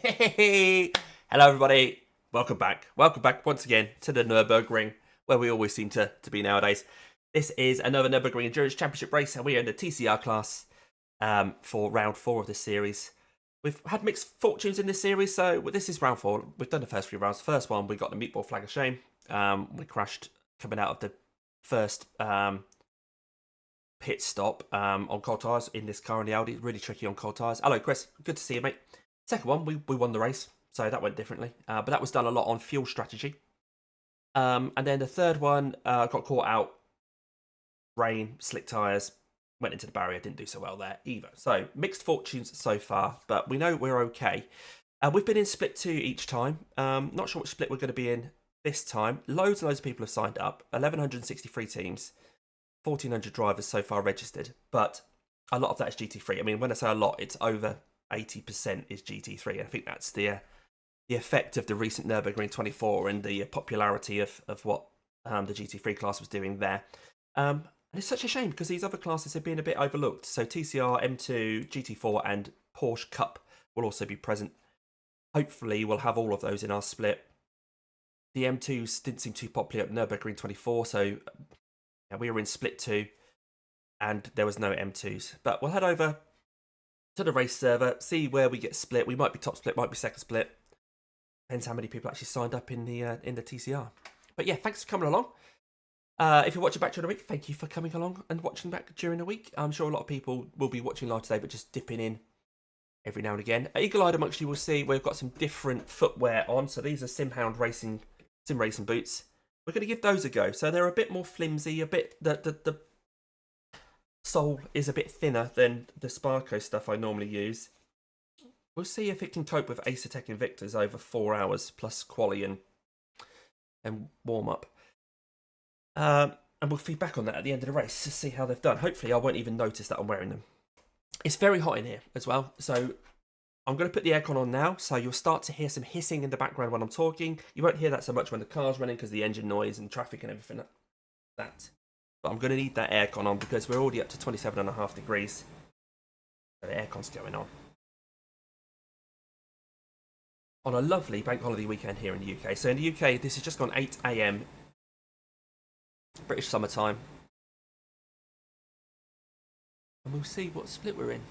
Hey, hello everybody. Welcome back. Welcome back once again to the Nurburgring, where we always seem to be nowadays. This is another Nurburgring Endurance Championship race, and we are in the TCR class for round 4 of this series. We've had mixed fortunes in this series, so this is round 4. We've done the first 3 rounds. The first one, we got the meatball flag of shame. We crashed coming out of the first pit stop on cold tyres in this car on the Audi. It's really tricky on cold tyres. Hello, Chris. Good to see you, mate. Second one, we won the race, so that went differently. But that was done a lot on fuel strategy. And then the third one, got caught out. Rain, slick tyres, went into the barrier, didn't do so well there either. So, mixed fortunes so far, but we know we're okay. We've been in split 2 each time. Not sure which split we're going to be in this time. Loads and loads of people have signed up. 1,163 teams. 1,400 drivers so far registered. But a lot of that is GT3. I mean, when I say a lot, it's over 80% is GT3. I think that's the effect of the recent Nurburgring 24 and the popularity of what the GT3 class was doing there. And it's such a shame because these other classes have been a bit overlooked. So TCR, M2, GT4 and Porsche Cup will also be present. Hopefully we'll have all of those in our split. The M2s didn't seem too popular at Nurburgring 24, so yeah, we were in split 2 and there was no M2s. But we'll head over to the race server, see where we get split. We might be top split, might be second split. Depends how many people actually signed up in the TCR. But yeah, thanks for coming along. If you're watching back during the week, thank you for coming along and watching back during the week. I'm sure a lot of people will be watching live today, but just dipping in every now and again. Eagle-eyed amongst you will see we've got some different footwear on. So these are Sim racing boots. We're going to give those a go. So they're a bit more flimsy, a bit the sole is a bit thinner than the Sparco stuff I normally use. We'll see if it can cope with Asetek Invictas over 4 hours plus quali and warm up. And we'll feed back on that at the end of the race to see how they've done. Hopefully I won't even notice that I'm wearing them. It's very hot in here as well, so I'm going to put the aircon on now, so you'll start to hear some hissing in the background when I'm talking. You won't hear that so much when the car's running because the engine noise and traffic and everything like that. But I'm going to need that aircon on because we're already up to 27.5 degrees. So the aircon's going on. On a lovely bank holiday weekend here in the UK. So in the UK, this has just gone 8 AM. British summertime. And we'll see what split we're in.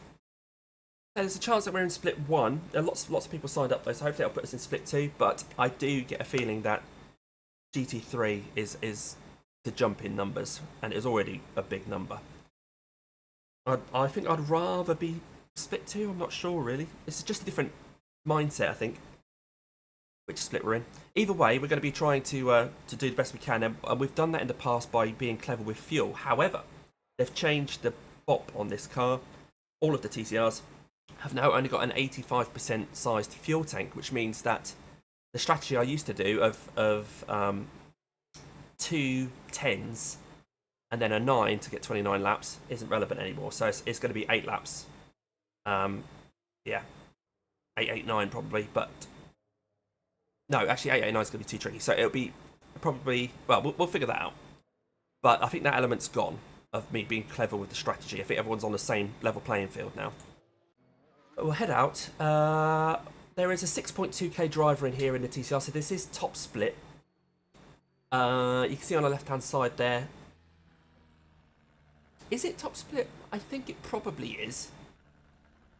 There's a chance that we're in split 1. Lots of people signed up though, so hopefully it'll put us in split 2. But I do get a feeling that GT3 is the jump in numbers, and it is already a big number. I think I'd rather be split 2. I'm not sure really. It's just a different mindset, I think. Which split we're in. Either way, we're going to be trying to do the best we can, and we've done that in the past by being clever with fuel. However, they've changed the BOP on this car. All of the TCRs have now only got an 85% sized fuel tank, which means that the strategy I used to do of 2 10s and then a 9 to get 29 laps isn't relevant anymore. So it's going to be 8 laps. Yeah, 889 probably, but no, actually 889 is going to be too tricky. So it'll be probably, well, we'll figure that out. But I think that element's gone of me being clever with the strategy. I think everyone's on the same level playing field now. But we'll head out. There is a 6.2k driver in here in the TCR, so this is top split. You can see on the left-hand side there. Is it top split? I think it probably is.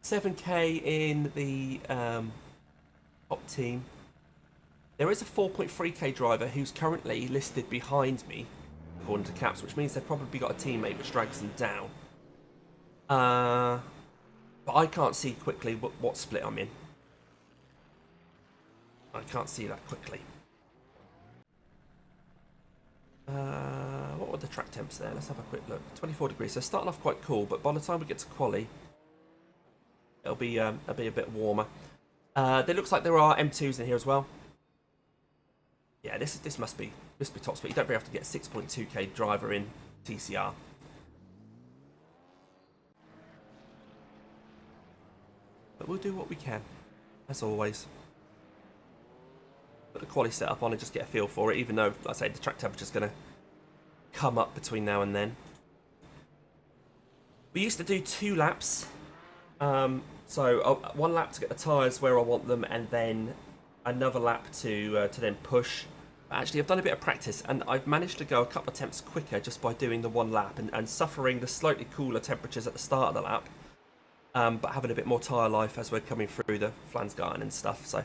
7k in the top team. There is a 4.3k driver who's currently listed behind me, according to Caps, which means they've probably got a teammate which drags them down. But I can't see quickly what split I'm in. I can't see that quickly. What were the track temps there? Let's have a quick look. 24 degrees, so starting off quite cool, but by the time we get to quali, it'll be a bit warmer. It looks like there are M2s in here as well. Yeah, this must be top split. You don't really have to get a 6.2k driver in TCR. But we'll do what we can, as always. Put the quali setup on and just get a feel for it, even though, like I say, the track temperature's going to come up between now and then. We used to do 2 laps So one lap to get the tyres where I want them, and then another lap to then push. Actually, I've done a bit of practice, and I've managed to go a couple of attempts quicker just by doing the one lap and suffering the slightly cooler temperatures at the start of the lap, but having a bit more tyre life as we're coming through the Flansgarten and stuff. So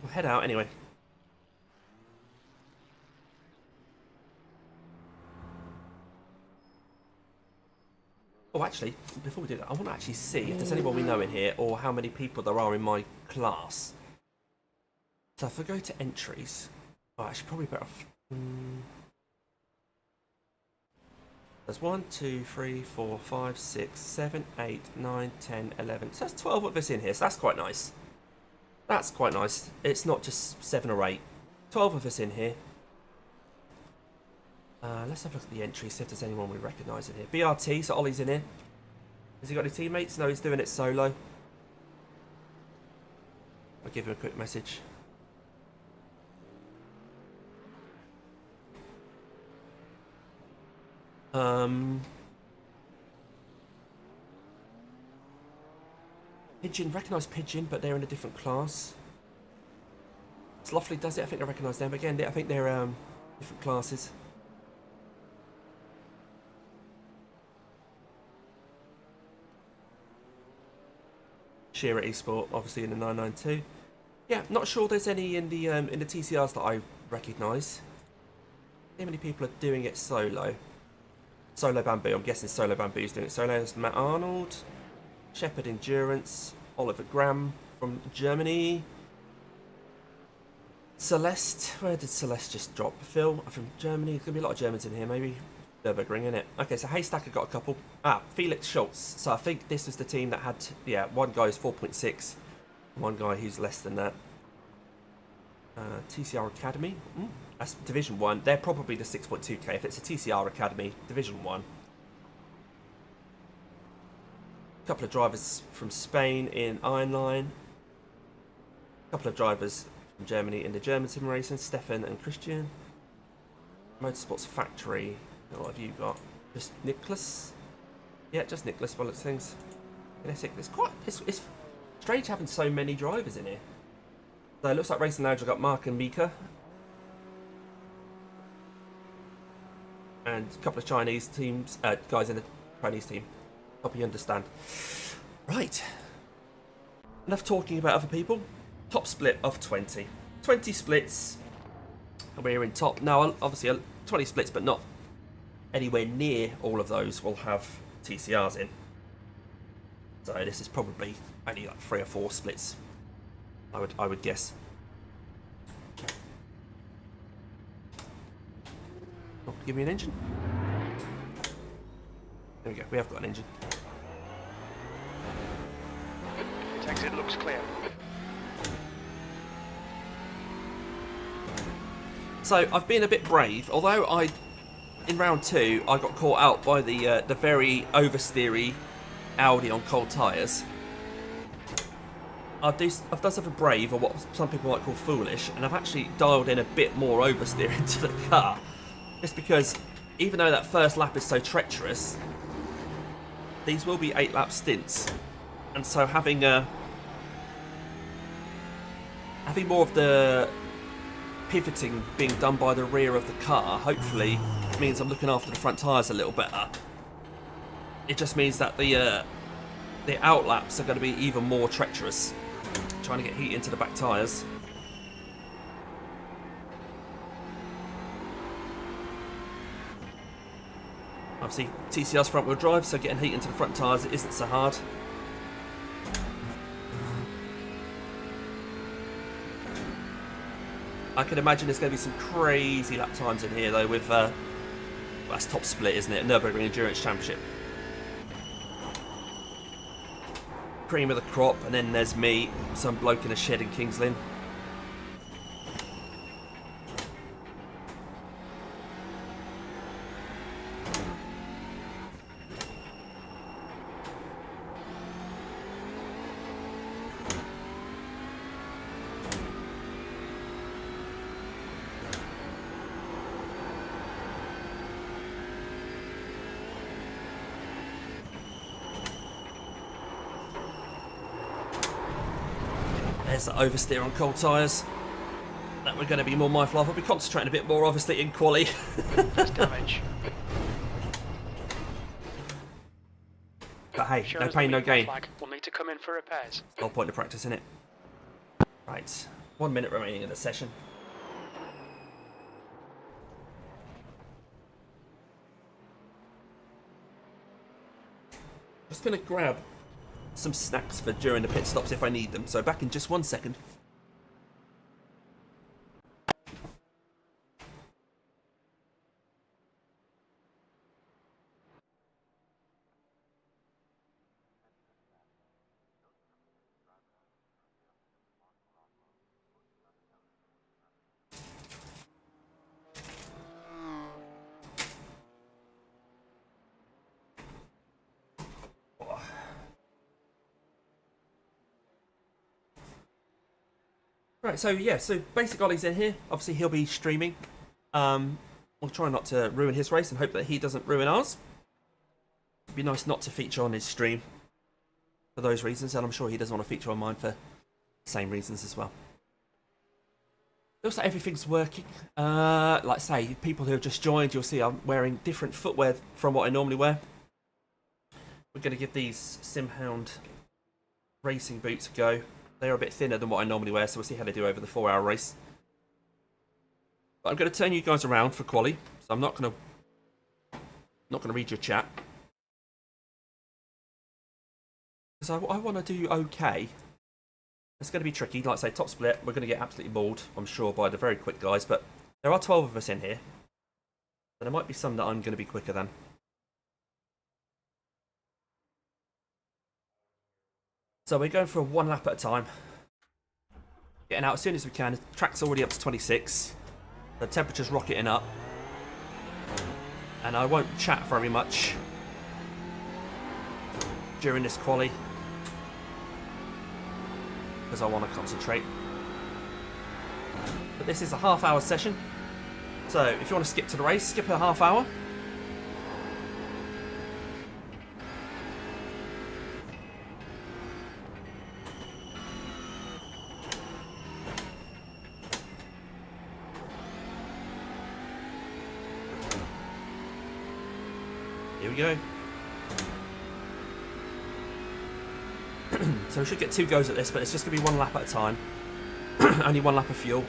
we'll head out anyway. Oh, actually, before we do that, I want to actually see if there's anyone we know in here or how many people there are in my class. So if I go to entries, oh, actually probably better off. There's 1, 2, 3, 4, 5, 6, 7, 8, 9, 10, 11. So there's 12 of us in here, so that's quite nice. That's quite nice. It's not just 7 or 8. 12 of us in here. Let's have a look at the entries, see if there's anyone we recognise in here. BRT, so Ollie's in here. Has he got any teammates? No, he's doing it solo. I'll give him a quick message. Pigeon, recognise Pigeon, but they're in a different class. Sloughley does it, I think I recognise them. Again, I think they're different classes. Shearer Esport, obviously in the 992. Yeah, not sure there's any in the TCRs that I recognise. How many people are doing it solo? Solo Bamboo, I'm guessing Solo Bamboo's doing it solo. There's Matt Arnold, Shepherd Endurance, Oliver Graham from Germany. Celeste, where did Celeste just drop? Phil from Germany. There's going to be a lot of Germans in here, maybe. Nurburgring, innit? Okay, so Haystack have got a couple. Felix Schultz. So I think this was the team that had, yeah, one guy is 4.6, one guy who's less than that. TCR Academy. That's Division 1. They're probably the 6.2k. If it's a TCR Academy, Division 1. A couple of drivers from Spain in Iron Line. A couple of drivers from Germany in the German sim racing, Stefan and Christian. Motorsports Factory. What have you got? Just Nicholas? Yeah, just Nicholas by looks things. It's strange having so many drivers in here. So it looks like Racing Lounge have got Mark and Mika. And a couple of Chinese teams, guys in the Chinese team. Hope you understand. Right. Enough talking about other people. Top split of 20. 20 splits. And we're in top. Now, obviously, 20 splits, but not anywhere near all of those will have TCRs in. So this is probably only like 3 or 4 splits, I would guess. Oh, give me an engine. There we go, we have got an engine. Exit looks clear. So I've been a bit brave, although in round 2 I got caught out by the very oversteery Audi on cold tyres. I've done something brave, or what some people might call foolish, and I've actually dialed in a bit more oversteering to the car. Just because, even though that first lap is so treacherous, these will be 8-lap stints, and so having more of the pivoting being done by the rear of the car hopefully means I'm looking after the front tyres a little better. It just means that the outlaps are going to be even more treacherous, trying to get heat into the back tyres. Obviously TCR's front wheel drive, so getting heat into the front tyres isn't so hard. I can imagine there's going to be some crazy lap times in here though with, that's top split, isn't it? Nurburgring Endurance Championship. Cream of the crop, and then there's me, some bloke in a shed in Kings Lynn. There's the oversteer on cold tyres. That we're going to be more mindful of. We'll be concentrating a bit more, obviously, in quali. There's damage. But hey, Shows no the pain, no medical gain. flag. We'll need to come in for repairs. Whole point of practice, innit? Right, 1 minute remaining in the session. Just going to grab some snacks for during the pit stops if I need them. So back in just 1 second. Right, so yeah, so Basic Ollie's in here. Obviously, he'll be streaming. We'll try not to ruin his race and hope that he doesn't ruin ours. It'd be nice not to feature on his stream for those reasons, and I'm sure he doesn't want to feature on mine for the same reasons as well. Looks like everything's working. Like I say, people who have just joined, you'll see I'm wearing different footwear from what I normally wear. We're going to give these Simhound racing boots a go. They're a bit thinner than what I normally wear, so we'll see how they do over the 4-hour race. But I'm going to turn you guys around for quali, so I'm not going to read your chat. Because I want to do okay. It's going to be tricky. Like I say, top split, we're going to get absolutely mauled, I'm sure, by the very quick guys. But there are 12 of us in here. So there might be some that I'm going to be quicker than. So we're going for 1 lap at a time. Getting out as soon as we can. The track's already up to 26. The temperature's rocketing up. And I won't chat very much during this quali, because I want to concentrate. But this is a half-hour session. So if you want to skip to the race, skip a half hour. Here we go. So we should get 2 goes at this, but it's just going to be 1 lap at a time. Only 1 lap of fuel.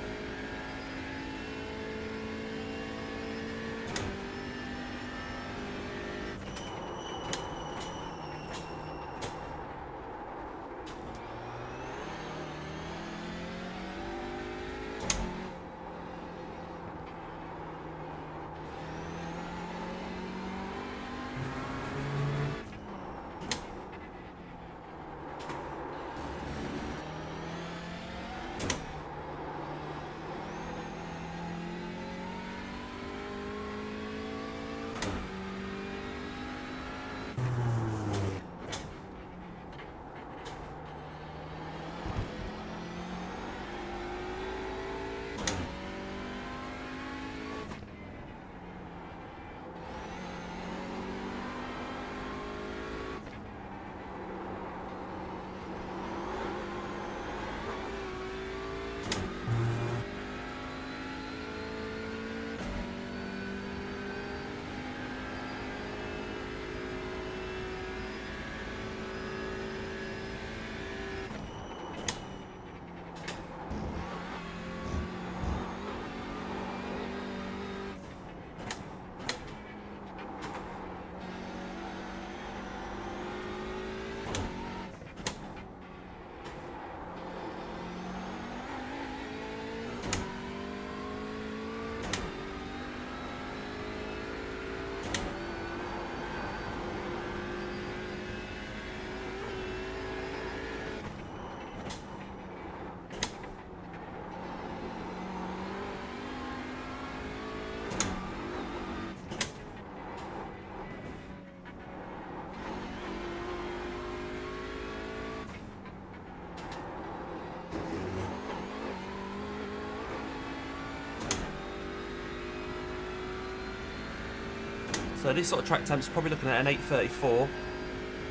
So this sort of track time's probably looking at an 8:34.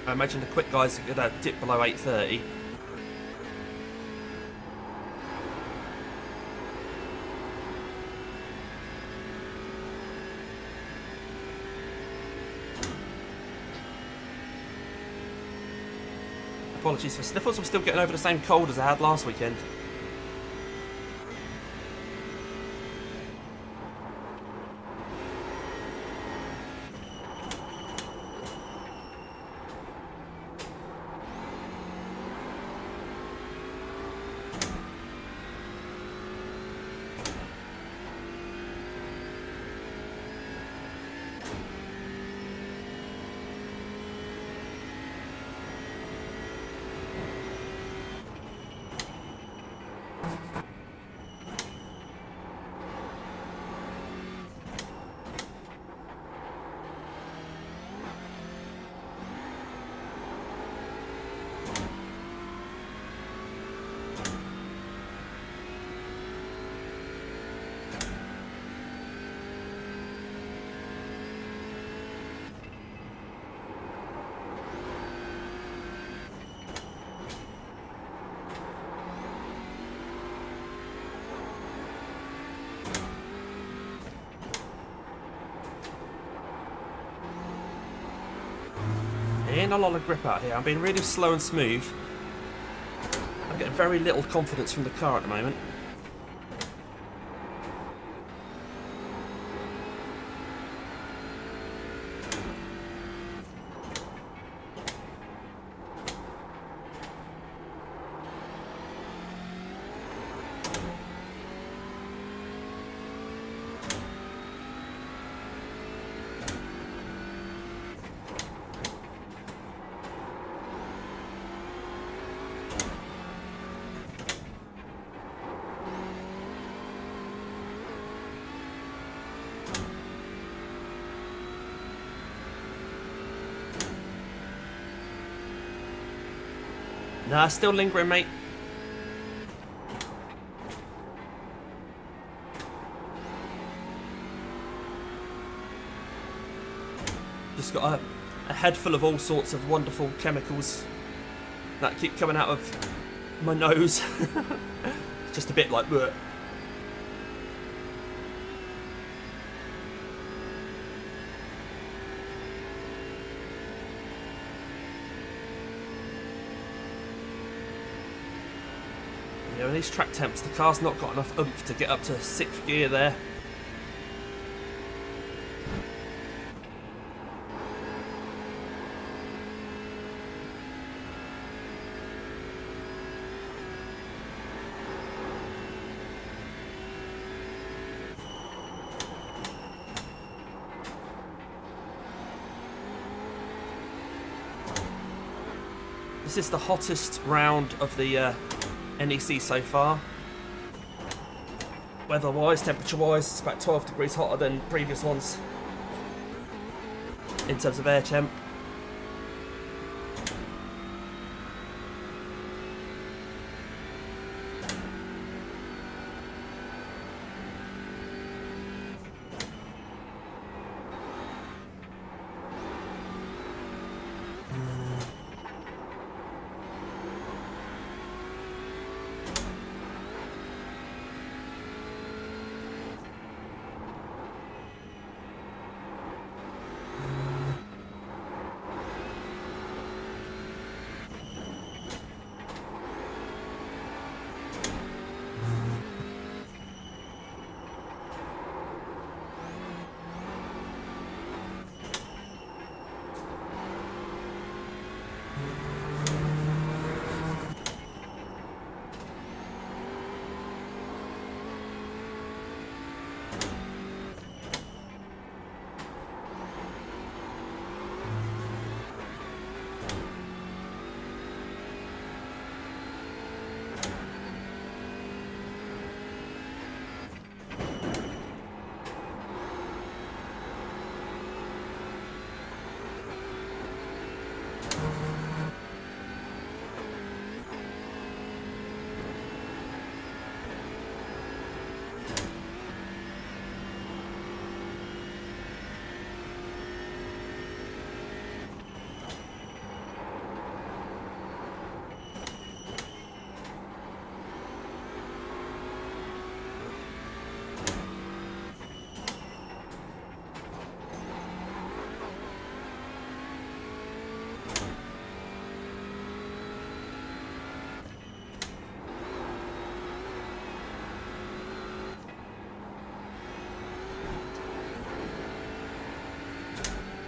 I imagine the quick guys are going to dip below 8:30. Apologies for sniffles. I'm still getting over the same cold as I had last weekend. Ain't a lot of grip out here. I'm being really slow and smooth. I'm getting very little confidence from the car at the moment. Nah, still lingering, mate. Just got a head full of all sorts of wonderful chemicals that keep coming out of my nose. Just a bit like bleh. Yeah, in these track temps, the car's not got enough oomph to get up to 6th gear there. This is the hottest round of the NEC so far. Weather-wise, temperature-wise, it's about 12 degrees hotter than previous ones in terms of air temp.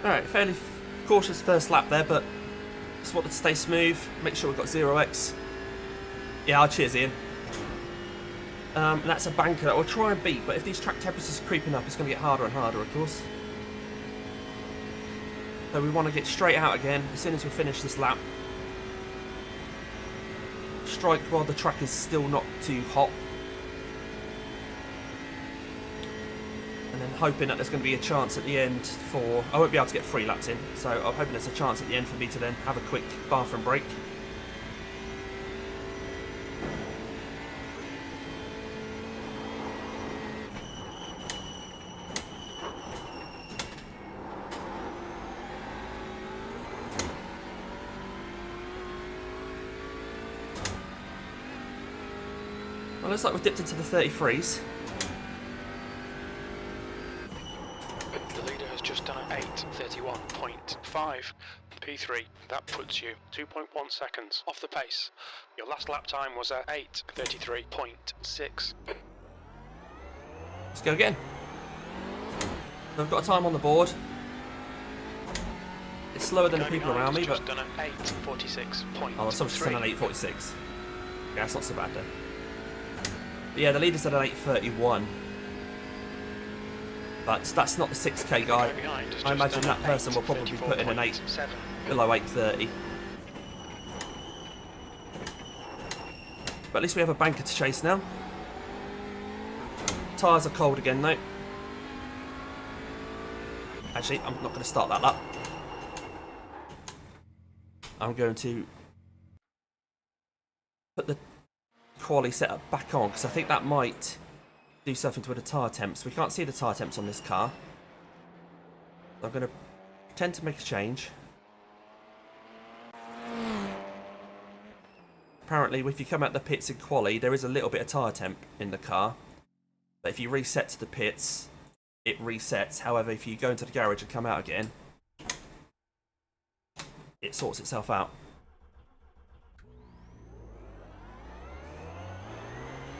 Alright, fairly cautious first lap there, but just wanted to stay smooth, make sure we've got 0x. Yeah, I'll cheers Ian. And that's a banker that we'll try and beat, but if these track temperatures are creeping up, it's going to get harder and harder, of course. So we want to get straight out again as soon as we finish this lap. Strike while the track is still not too hot. And then hoping that there's going to be a chance at the end for... I won't be able to get 3 laps in, so I'm hoping there's a chance at the end for me to then have a quick bathroom break. Well, looks like we've dipped into the 33s. The leader has just done an 8:31.5 P3. That puts you 2.1 seconds off the pace. Your last lap time was at 8:33.6. Let's go again. So I've got a time on the board. It's slower than the people around me, but... just done an 8:46.3. Oh, someone's just done an 8:46. Yeah, that's not so bad then. But yeah, the leader's at an 8:31. But that's not the 6k guy. I imagine that person will probably put in an 8 below 8:30. But at least we have a banker to chase now. Tyres are cold again though. Actually, I'm not going to start that lap. I'm going to put the quali setup back on because I think that might do something to the tyre temps. We can't see the tyre temps on this car. I'm going to pretend to make a change. Apparently, if you come out the pits in quali, there is a little bit of tyre temp in the car. But if you reset to the pits, it resets. However, if you go into the garage and come out again, it sorts itself out.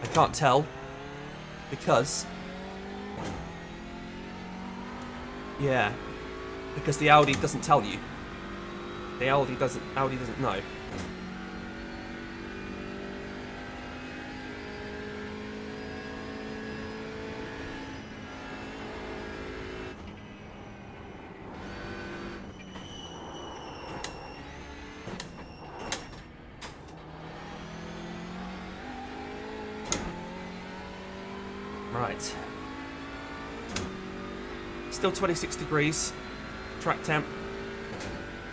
I can't tell because because the Audi doesn't tell you. The Audi doesn't know. Right. Still 26 degrees track temp.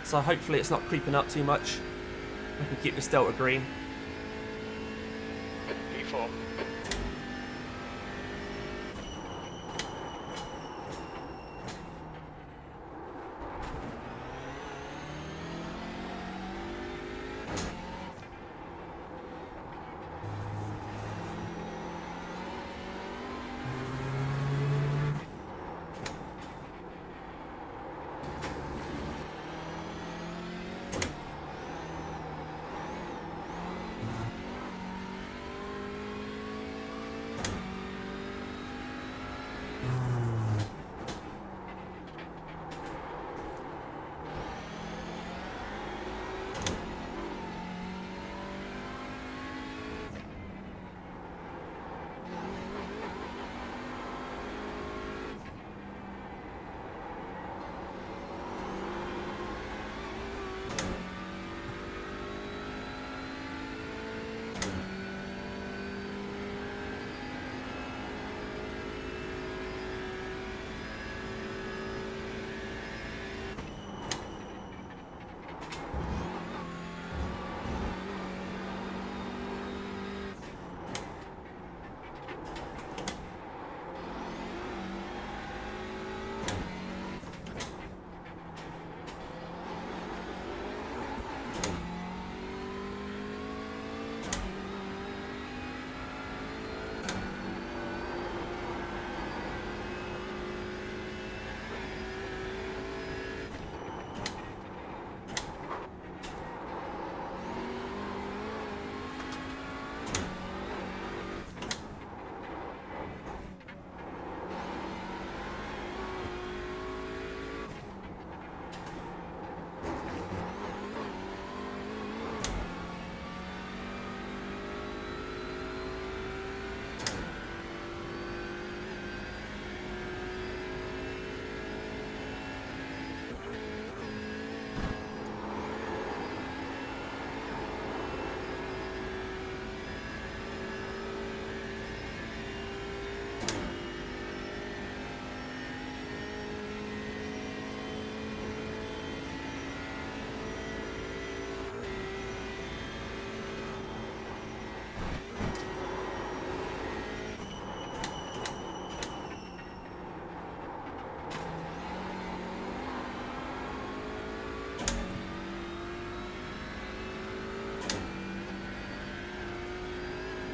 So hopefully it's not creeping up too much. I can keep this delta green. P4.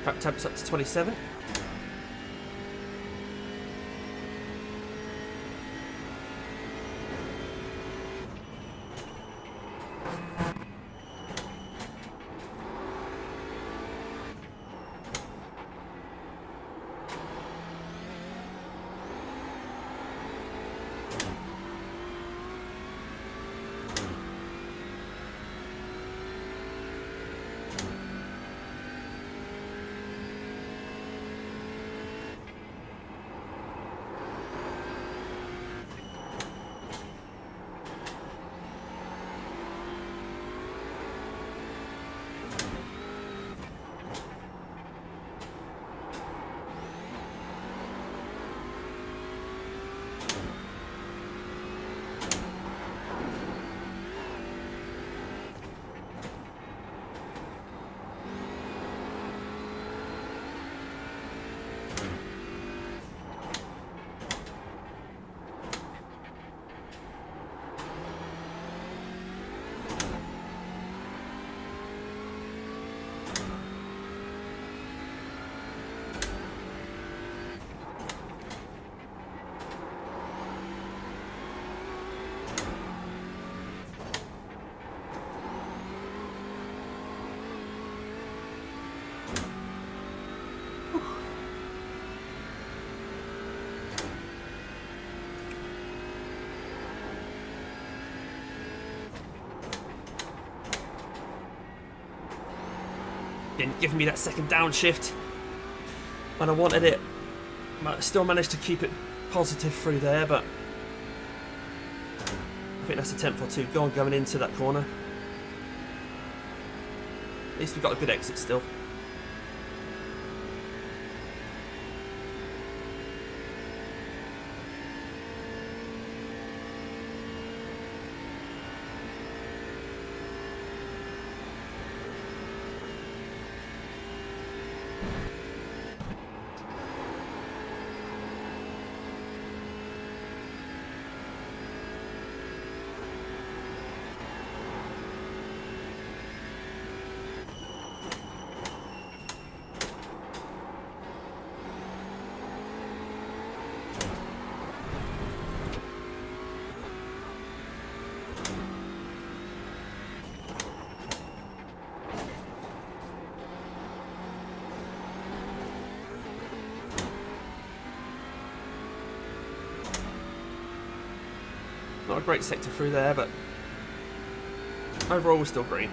Track temps up to 27. Didn't give me that second downshift when I wanted it. Still managed to keep it positive through there, but I think that's a tenth or two gone going into that corner. At least we've got a good exit still. Not a great sector through there, but overall we're still green.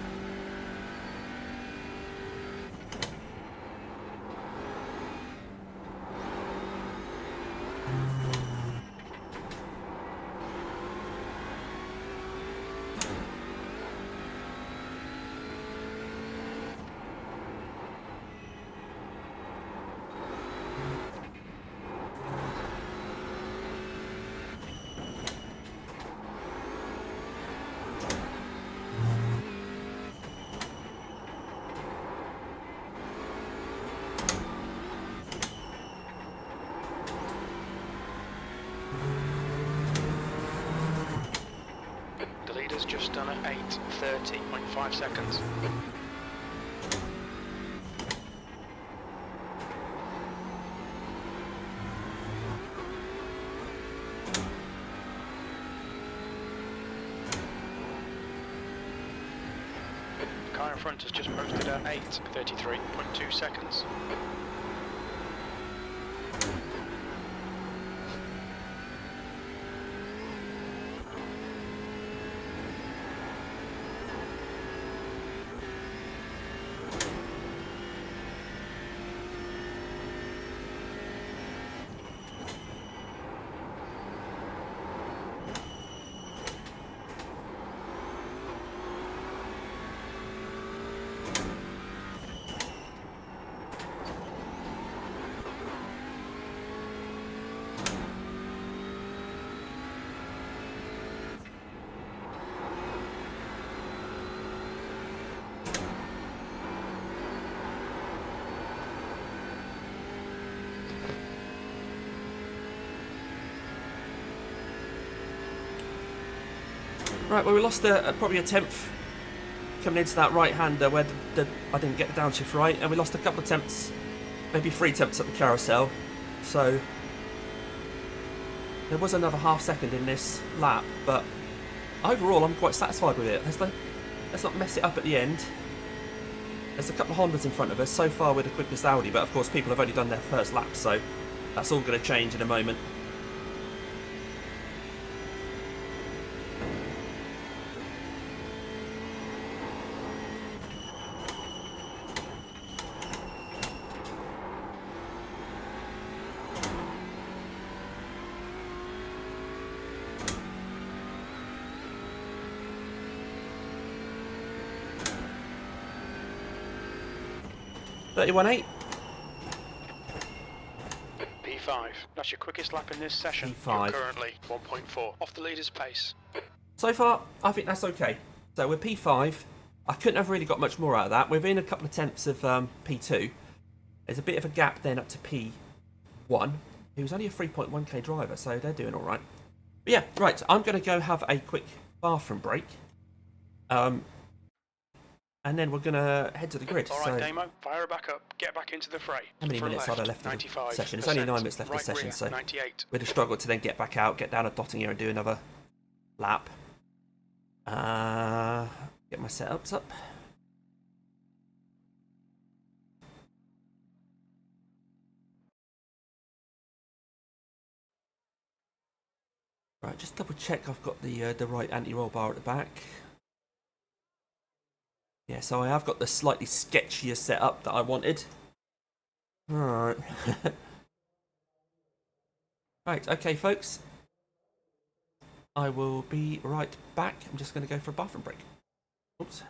Just done at 8:30.5 seconds. Car in front has just posted at 8:33.2 seconds. Right, well we lost probably a tenth coming into that right-hander where I didn't get the downshift right, and we lost a couple of attempts, maybe 3 attempts at the carousel. So there was another half second in this lap, but overall I'm quite satisfied with it. Let's not mess it up at the end. There's a couple of Hondas in front of us. So far we're the quickest Audi, but of course people have only done their first lap, so that's all going to change in a moment. .31.8. P5. That's your quickest lap in this session. P5. You're currently 1.4 off the leader's pace. So far, I think that's okay. So we're P5. I couldn't have really got much more out of that. We're in a couple of tenths of P2. There's a bit of a gap then up to P1, who's only a 3.1k driver, so they're doing all right. But yeah, right, I'm going to go have a quick bathroom break. And then we're going to head to the grid. All right, Damo, fire her back up. Get back into the fray. How many minutes had I left of the session? It's only 9 minutes left of the session, so we'd have struggled to then get back out, get down a dotting here and do another lap. Get my setups up. Right, just double check I've got the right anti-roll bar at the back. Yeah, so I have got the slightly sketchier setup that I wanted. Alright. Right, okay folks. I will be right back. I'm just going to go for a bathroom break. Oops. See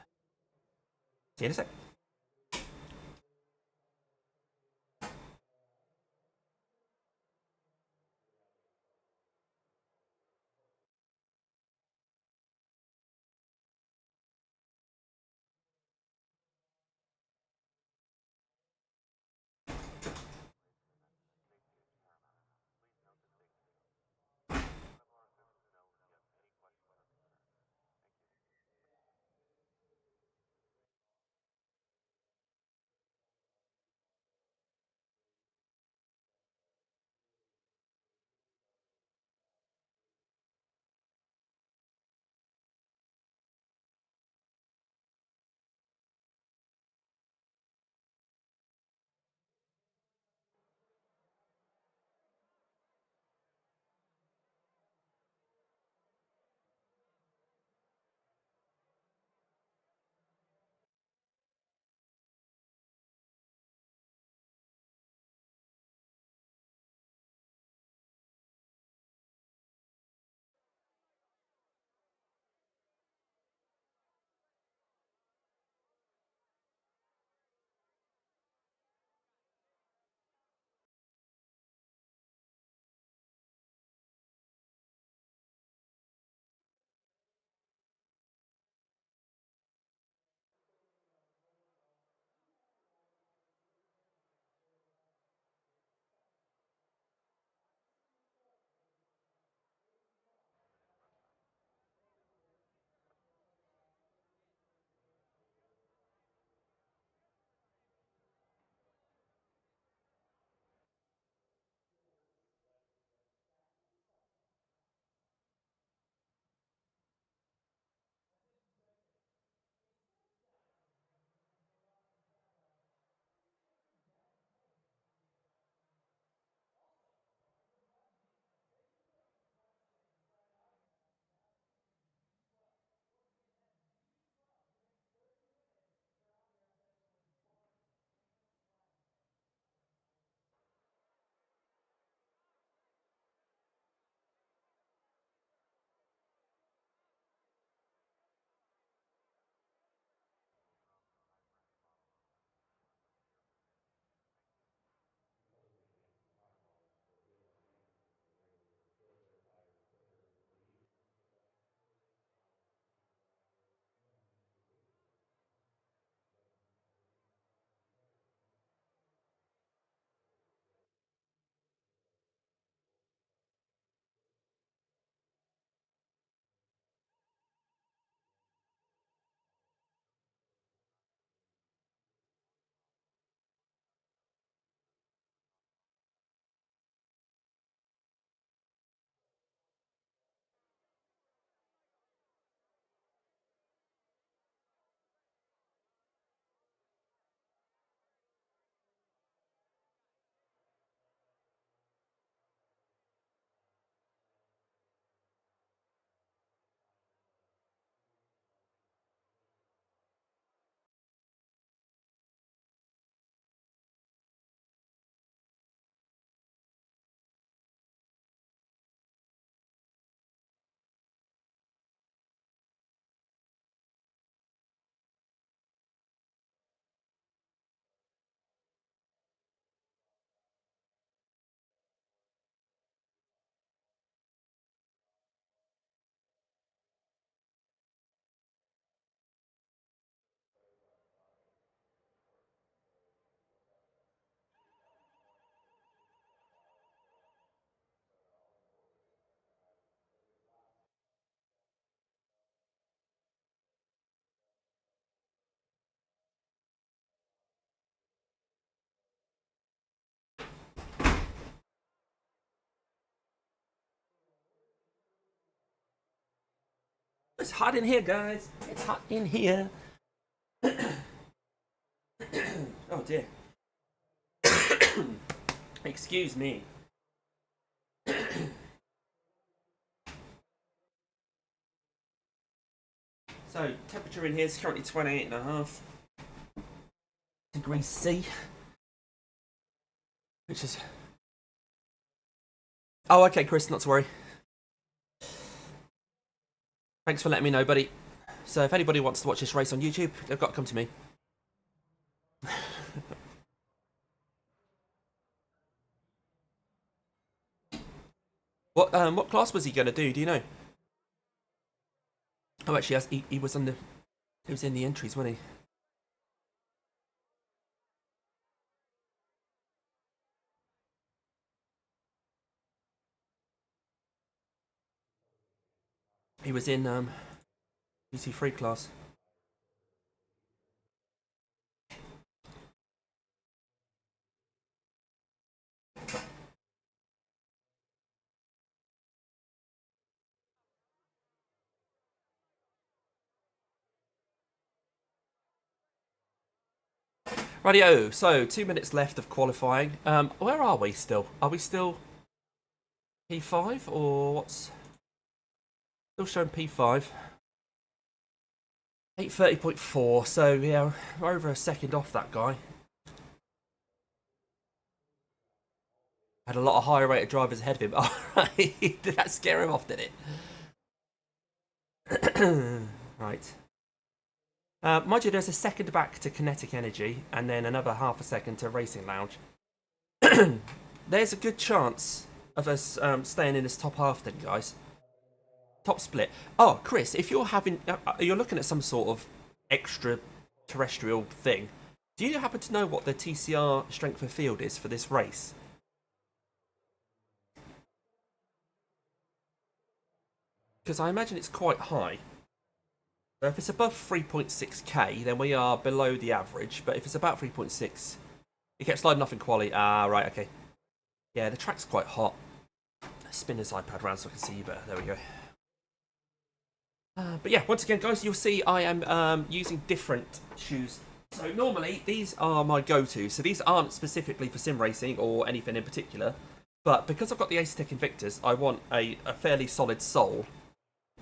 you in a sec. It's hot in here, guys. It's hot in here. Oh dear. Excuse me. So, temperature in here is currently 28.5 degrees C. Which is... Oh, okay, Chris, not to worry. Thanks for letting me know, buddy. So if anybody wants to watch this race on YouTube, they've got to come to me. What class was he going to do? Do you know? Oh, actually, he was on the... He was in the entries, wasn't he? He was in UC3 class. Rightio, so 2 minutes left of qualifying. Where are we still? Are we still P5 or what's... Still showing P5. 8:30.4, so yeah, we're over a second off that guy. Had a lot of higher rated drivers ahead of him. Alright, did that scare him off, did it? Right. Mind you, there's a second back to kinetic energy, and then another half a second to racing lounge. There's a good chance of us staying in this top half then, guys. Top split. Oh, Chris, if you're having... you're looking at some sort of extraterrestrial thing, do you happen to know what the TCR strength of field is for this race? Because I imagine it's quite high. So if it's above 3.6k, then we are below the average. But if it's about 3.6, it kept sliding off in quali. Ah, right, okay. Yeah, the track's quite hot. Spin this iPad around so I can see you better. There we go. But yeah, once again, guys, you'll see I am using different shoes. So normally, these are my go-to. So these aren't specifically for sim racing or anything in particular. But because I've got the Asetek Invictas, I want a fairly solid sole.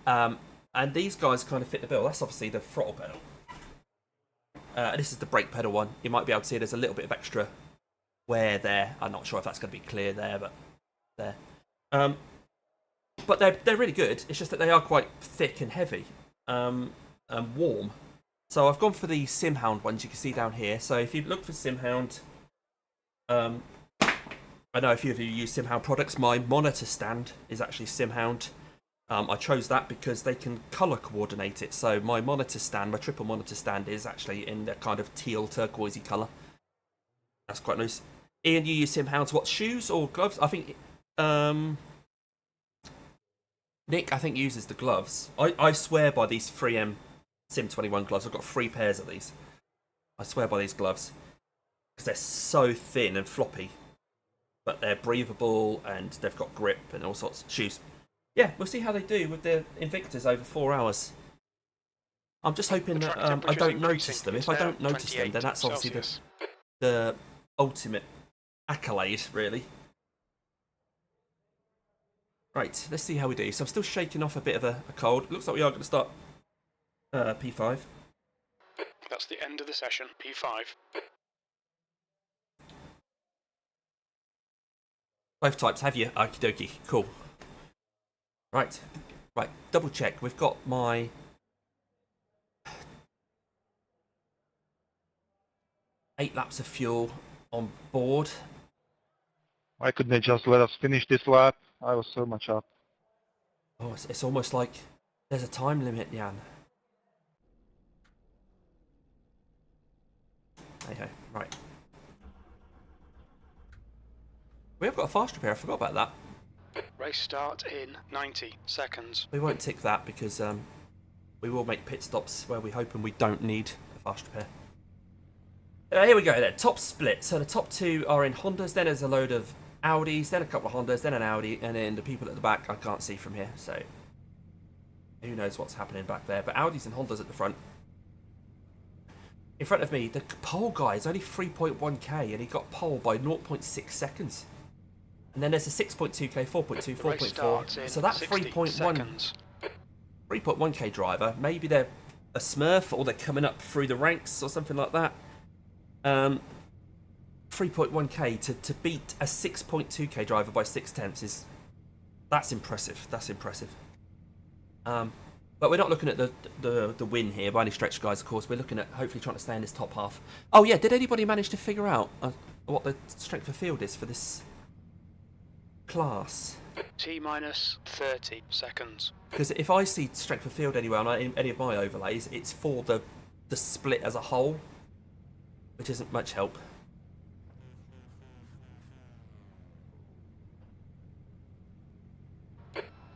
And these guys kind of fit the bill. That's obviously the throttle pedal. This is the brake pedal one. You might be able to see there's a little bit of extra wear there. I'm not sure if that's going to be clear there, but there. But they're really good. It's just that they are quite thick and heavy and warm. So I've gone for the Simhound ones you can see down here. So if you look for Simhound, I know a few of you use Simhound products. My monitor stand is actually Simhound. I chose that because they can colour coordinate it. So my monitor stand, my triple monitor stand, is actually in the kind of teal turquoisey colour. That's quite nice. Ian, you use Simhounds. What, shoes or gloves? I think Nick, I think, uses the gloves. I swear by these 3M Sim 21 gloves. I've got 3 pairs of these. I swear by these gloves. Because they're so thin and floppy. But they're breathable and they've got grip and all sorts. Shoes. Yeah, we'll see how they do with the Invictas over 4 hours. I'm just hoping that I don't notice them. If I don't notice them, then that's obviously the ultimate accolade, really. Right, let's see how we do. So I'm still shaking off a bit of a cold. Looks like we are going to start P5. That's the end of the session, P5. Both types, have you? Okie dokie, cool. Right, double check. We've got my... eight laps of fuel on board. Why couldn't they just let us finish this lap? I was so much up. Oh, it's almost like there's a time limit, Jan. Hey, right. We have got a fast repair, I forgot about that. Race start in 90 seconds. We won't tick that because we will make pit stops where we hope and we don't need a fast repair. Here we go then, top split. So the top 2 are in Hondas, then there's a load of Audis, then a couple of Hondas, then an Audi, and then the people at the back I can't see from here, so... Who knows what's happening back there? But Audis and Hondas at the front. In front of me, the pole guy is only 3.1k, and he got pole by 0.6 seconds. And then there's a 6.2k, 4.2, 4.4. So that 3.1k driver, maybe they're a Smurf or they're coming up through the ranks or something like that. 3.1k to beat a 6.2k driver by 0.6 that's impressive. That's impressive. But we're not looking at the win here by any stretch, guys. Of course, we're looking at hopefully trying to stay in this top half. Oh yeah, did anybody manage to figure out what the strength of field is for this class? T-minus 30 seconds. Because if I see strength of field anywhere on any of my overlays, it's for the split as a whole, which isn't much help.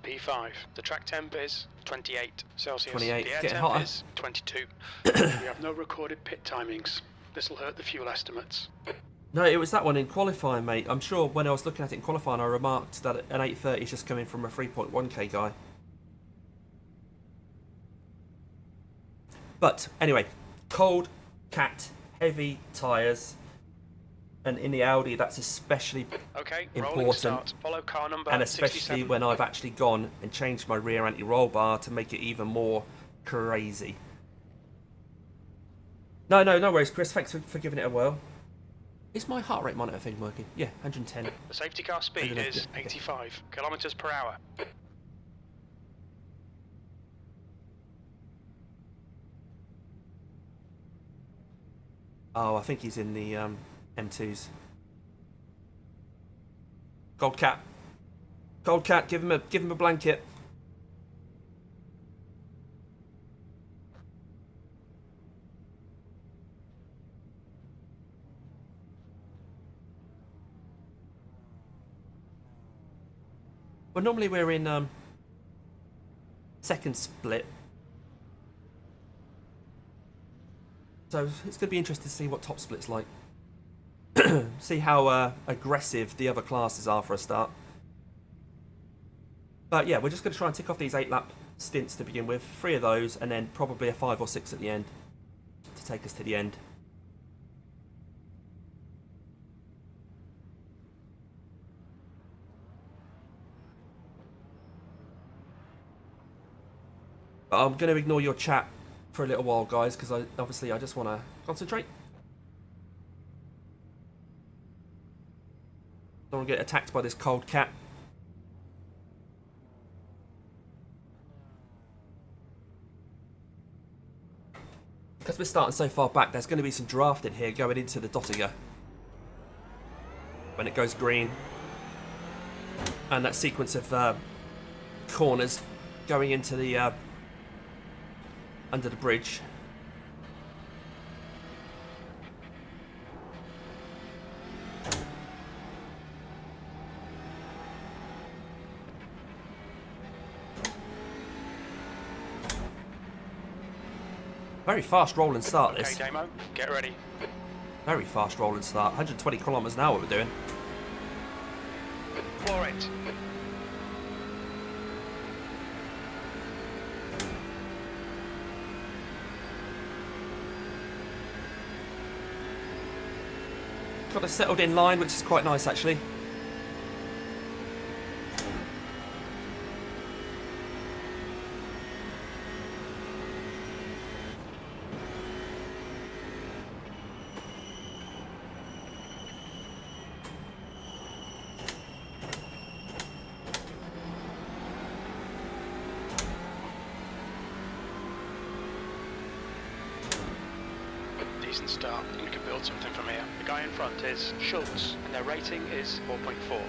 P5. The track temp is 28 Celsius. 28. The air Getting temp hotter. is 22. We have no recorded pit timings. This will hurt the fuel estimates. No, it was that one in qualifying, mate. I'm sure when I was looking at it in qualifying, I remarked that an 830 is just coming from a 3.1k guy. But anyway, cold cat, heavy tyres, and in the Audi that's especially important. Start. Follow car number and especially 67. when I've actually gone and changed my rear anti-roll bar to make it even more crazy. No worries, Chris. Thanks for giving it a whirl. Is my heart rate monitor thing working? Yeah, 110. The safety car speed is 85 kilometers per hour. Oh, I think he's in the M2s. Gold Cat. Gold Cat, give him a blanket. Well, normally we're in second split. So it's going to be interesting to see what top split's like. See how aggressive the other classes are for a start. But yeah, we're just going to try and tick off these 8-lap stints to begin with. 3 of those, and then probably a 5 or 6 at the end to take us to the end. But I'm going to ignore your chat for a little while, guys, because obviously I just want to concentrate. Don't want to get attacked by this cold cat. Because we're starting so far back, there's going to be some drafting here going into the Dottinger when it goes green. And that sequence of corners going into the under the bridge. Very fast roll and start this. Okay, Damo, get ready. Very fast roll and start. 120 kilometers an hour we're doing. Floor it. Got a settled in line, which is quite nice actually. Decent start. We can build something from here. The guy in front is Schultz, and their rating is 4.4.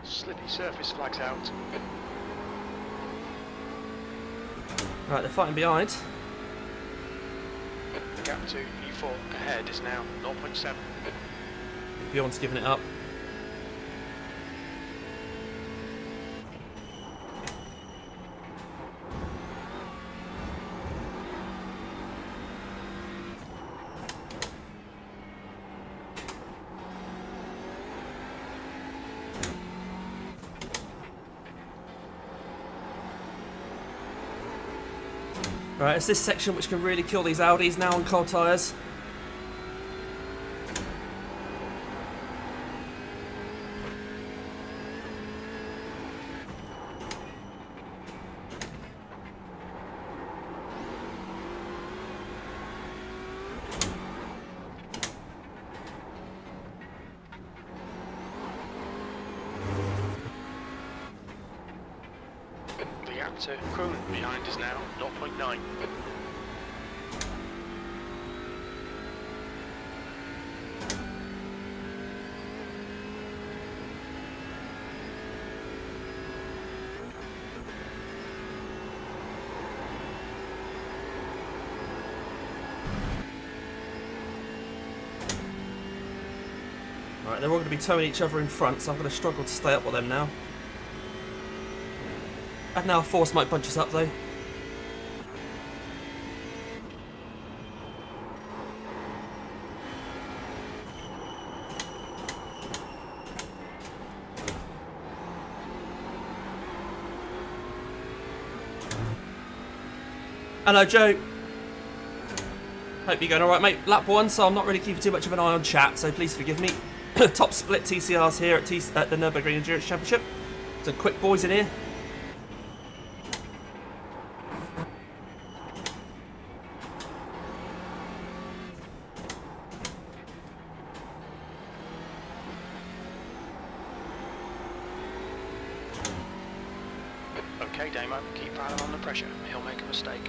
Slippy surface flags out. Right, they're fighting behind. The gap to E4 ahead is now 0.7. Bjorn's giving it up. Right, it's this section which can really kill these Audis now on cold tyres. The gap to Kroon behind is now 0.9. Right, they're all going to be towing each other in front, so I'm going to struggle to stay up with them now. And now Force might bunch us up though. Hello Joe. Hope you're going alright mate. Lap 1, so I'm not really keeping too much of an eye on chat, so please forgive me. Top split TCRs here at the Nurburgring Endurance Championship. So quick boys in here. Okay, Damo, keep piling on the pressure. He'll make a mistake.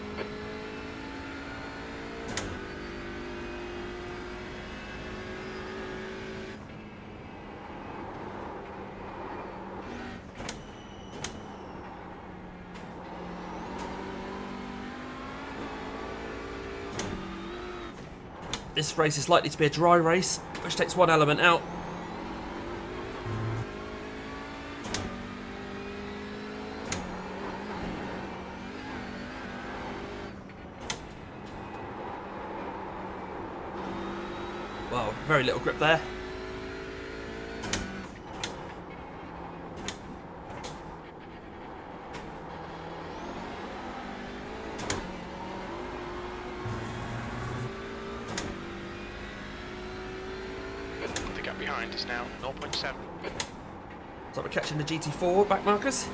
This race is likely to be a dry race, which takes one element out. Wow, very little grip there. The gap behind is now 0.7. So we're catching the GT4 back markers.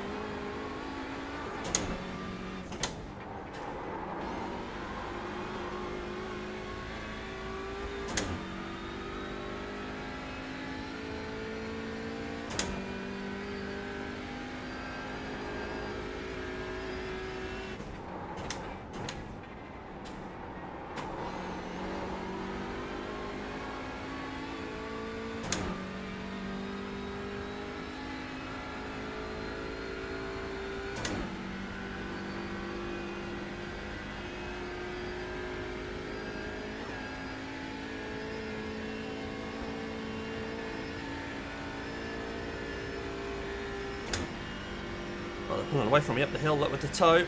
Well, they're pulling away from me up the hill, look with the toe.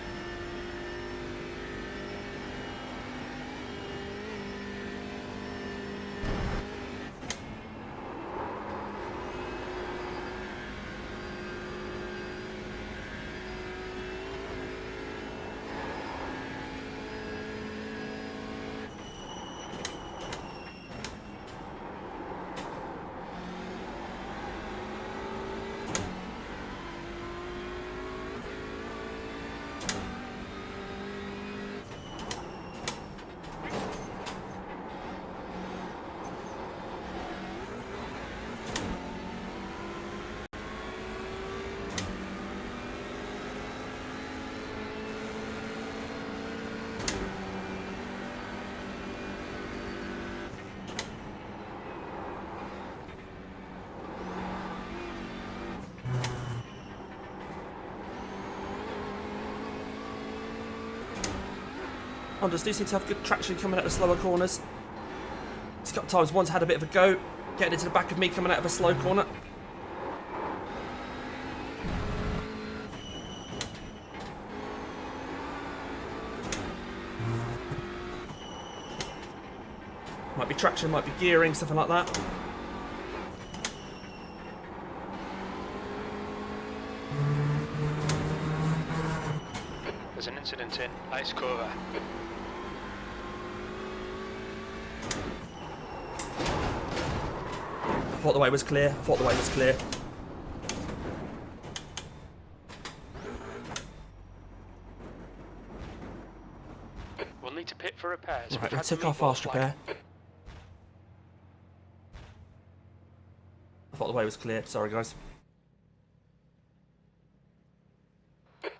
Hondas do seem to have good traction coming out of slower corners. It's got times one's had a bit of a go, getting into the back of me coming out of a slow corner. Might be traction, might be gearing, something like that. There's an incident in Ice Curva. I thought the way was clear. I thought the way was clear. We'll need to pit for repairs. Right, we took our fast repair. I thought the way was clear. Sorry, guys.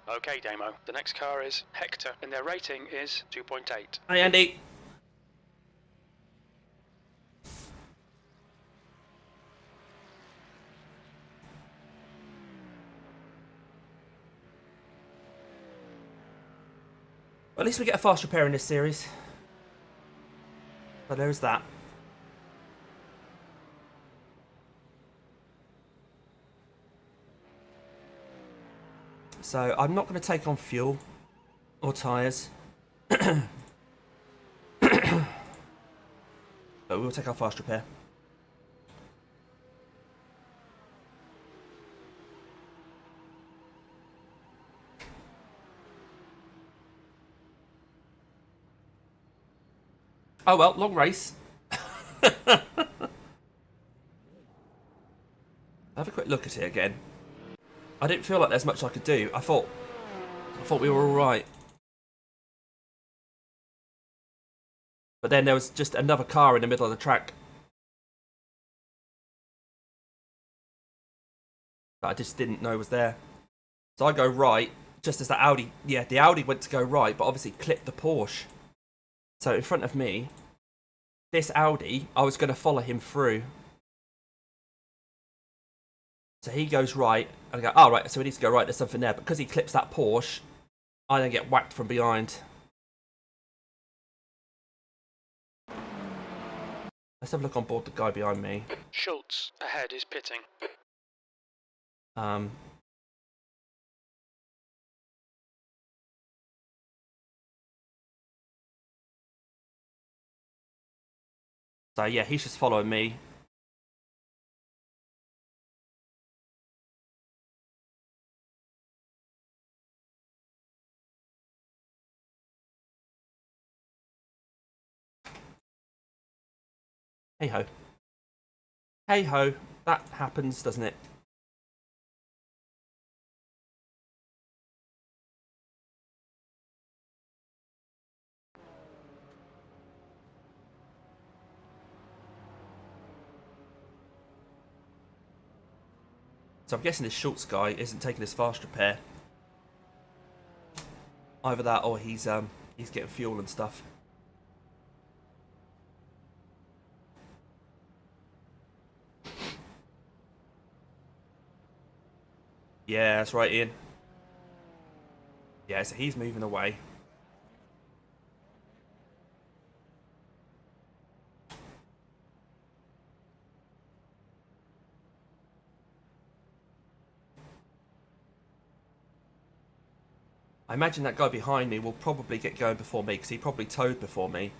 Okay, Damo. The next car is Hector, and their rating is 2.8. Hey, Andy. Well, at least we get a fast repair in this series. So there's that. So I'm not going to take on fuel or tyres. But we'll take our fast repair. Oh well, long race. Have a quick look at it again. I didn't feel like there's much I could do. I thought we were all right. But then there was just another car in the middle of the track that I just didn't know was there. So I go right, just as the Audi, yeah, the Audi went to go right, but obviously clipped the Porsche. So in front of me, this Audi, I was going to follow him through. So he goes right, and I go, oh right, so he needs to go right, there's something there. But because he clips that Porsche, I then get whacked from behind. Let's have a look on board the guy behind me. Schultz ahead is pitting. So yeah, he's just following me. Hey ho. Hey ho. That happens, doesn't it? So I'm guessing this Schultz guy isn't taking his fast repair. Either that or he's getting fuel and stuff. Yeah, that's right, Ian. Yeah, so he's moving away. I imagine that guy behind me will probably get going before me because he probably towed before me.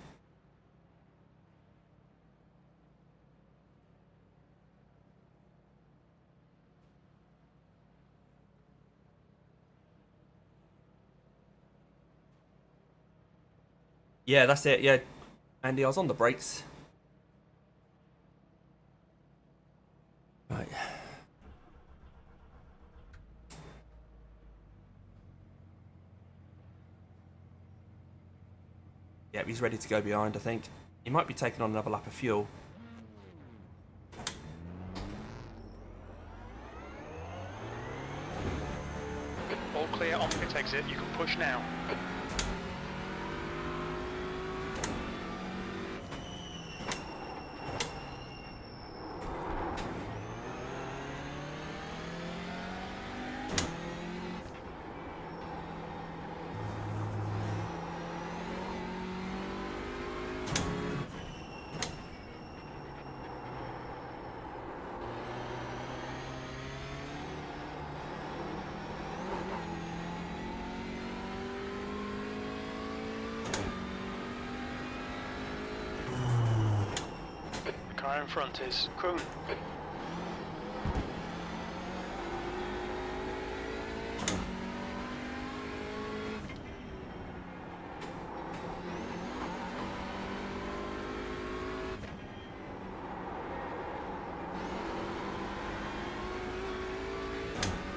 Yeah, that's it. Yeah, Andy, I was on the brakes. Right. Yeah, he's ready to go behind, I think. He might be taking on another lap of fuel. All clear on pit exit, you can push now. car in front is Kuhn.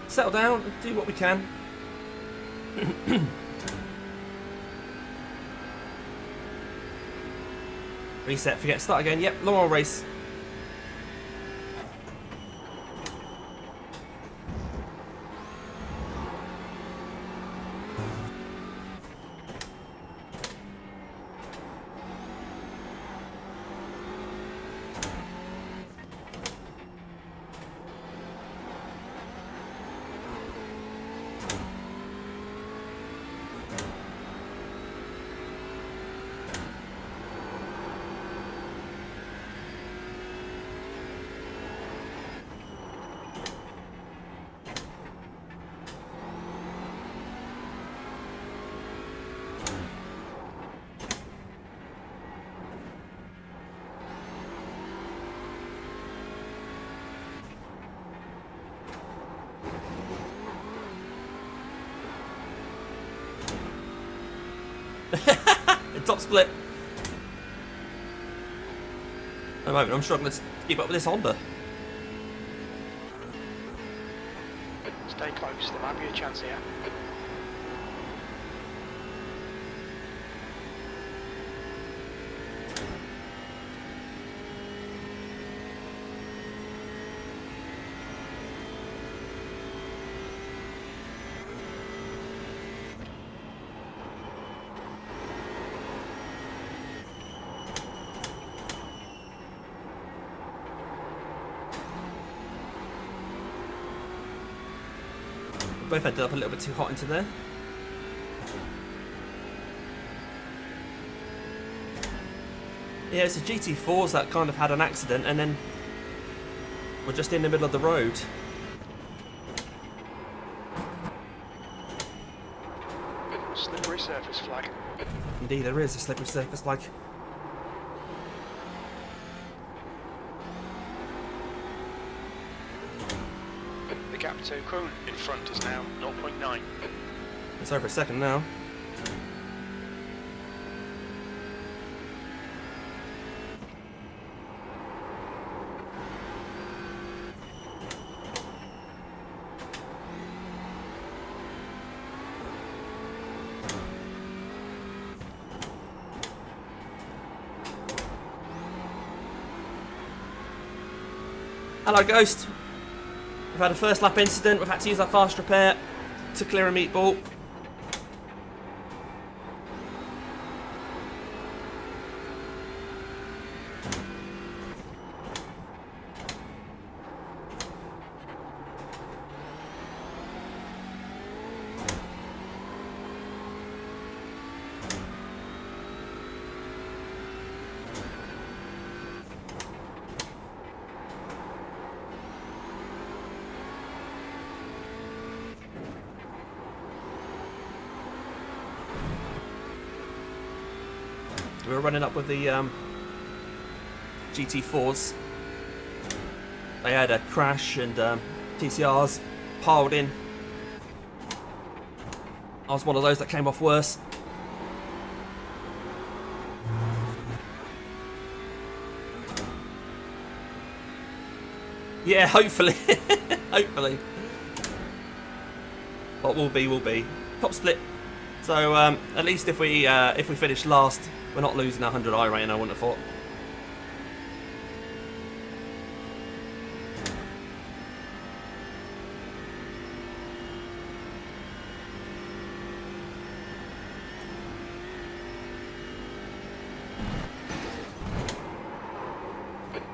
Settle down and do what we can. Reset, forget, start again. Yep, long old race. Top split. At the moment, I'm struggling to keep up with this Honda. Stay close, there might be a chance here. Both ended up a little bit too hot into there. Yeah, it's the GT4s that kind of had an accident and then we're just in the middle of the road. Slippery surface flag. Indeed, there is a slippery surface flag. The gap to Kuhn in front is now 0.9. It's over a second now. Hello, Ghost. We've had a first lap incident. We've had to use our fast repair to clear a meatball. We were running up with the GT4s. They had a crash and TCRs piled in. I was one of those that came off worse. Yeah, hopefully. Hopefully. What will be, will be. Top split. So at least if we finish last, we're not losing 100 iRating, I wouldn't have thought.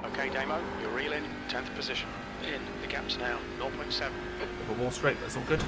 Okay, Damo, you're reeling, 10th position. In, the gap's now 0.7. Bit of a wall scrape, but it's all good.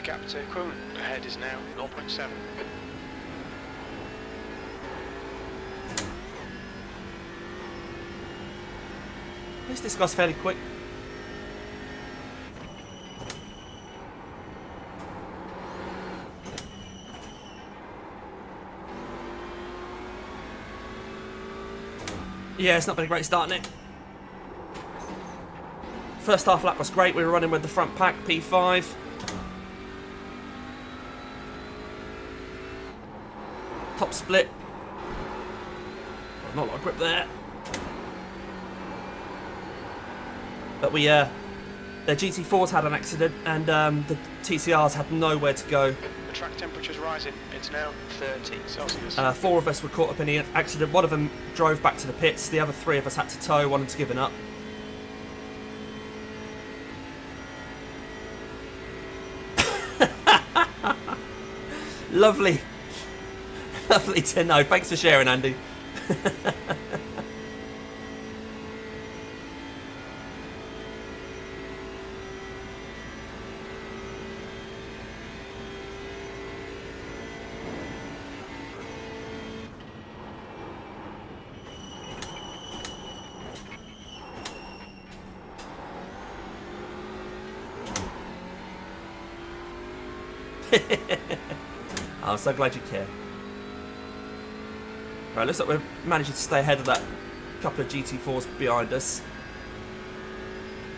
gap to Kuhn ahead is now 0.7. At least this guy's fairly quick. Yeah, it's not been a great start, Nick. First half lap was great. We were running with the front pack, P5. Top split. Not a lot of grip there. But we, their GT4s had an accident, and the TCRs had nowhere to go. The track temperature's rising. It's now 30 Celsius. 4 of us were caught up in the accident. One of them drove back to the pits. The other 3 of us had to tow. One of them's given up. Lovely. Lovely to know. Thanks for sharing, Andy. I'm so glad you care. Right, looks like we're managing to stay ahead of that couple of GT4s behind us.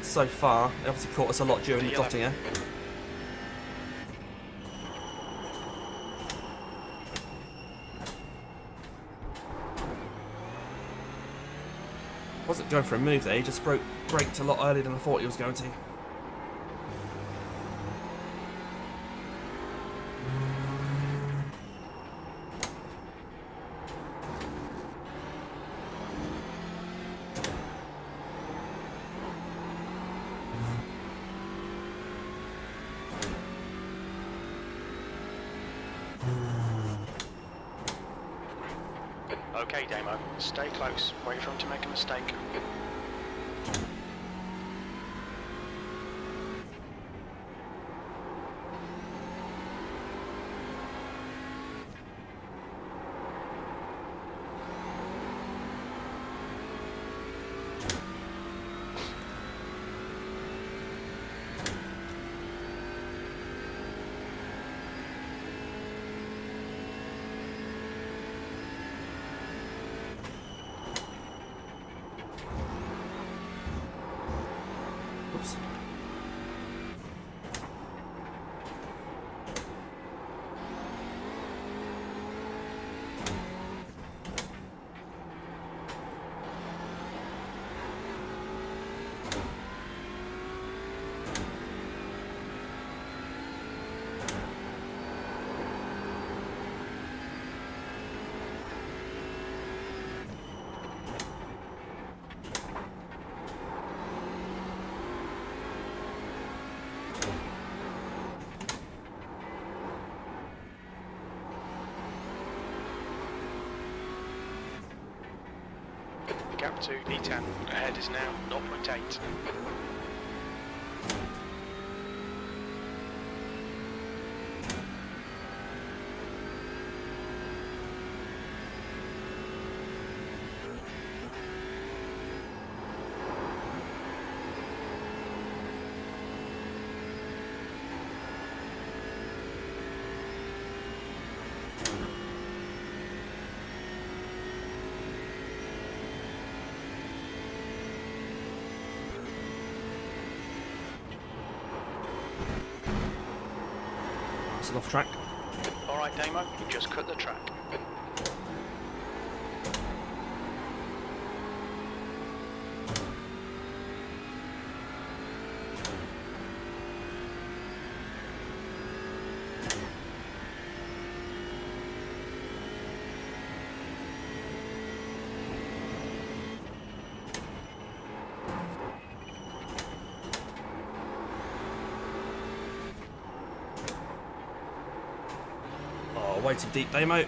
So far, they obviously caught us a lot during the dotting here. Wasn't going for a move there, he just braked a lot earlier than I thought he was going to. Okay, Damo, stay close. Wait for him to make a mistake. Oops. Gap to E10 ahead is now 0.8. Off track. Alright, Damo, you just cut the track. Way too deep, Damo.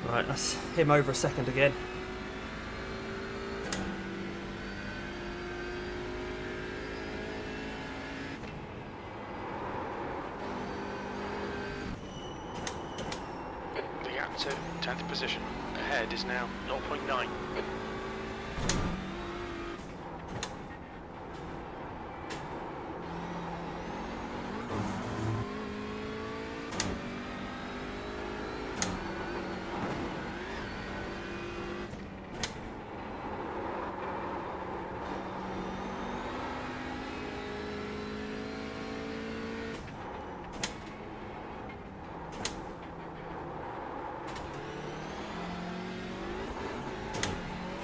Right, that's him over a second again. 10th position. Ahead is now 0.9.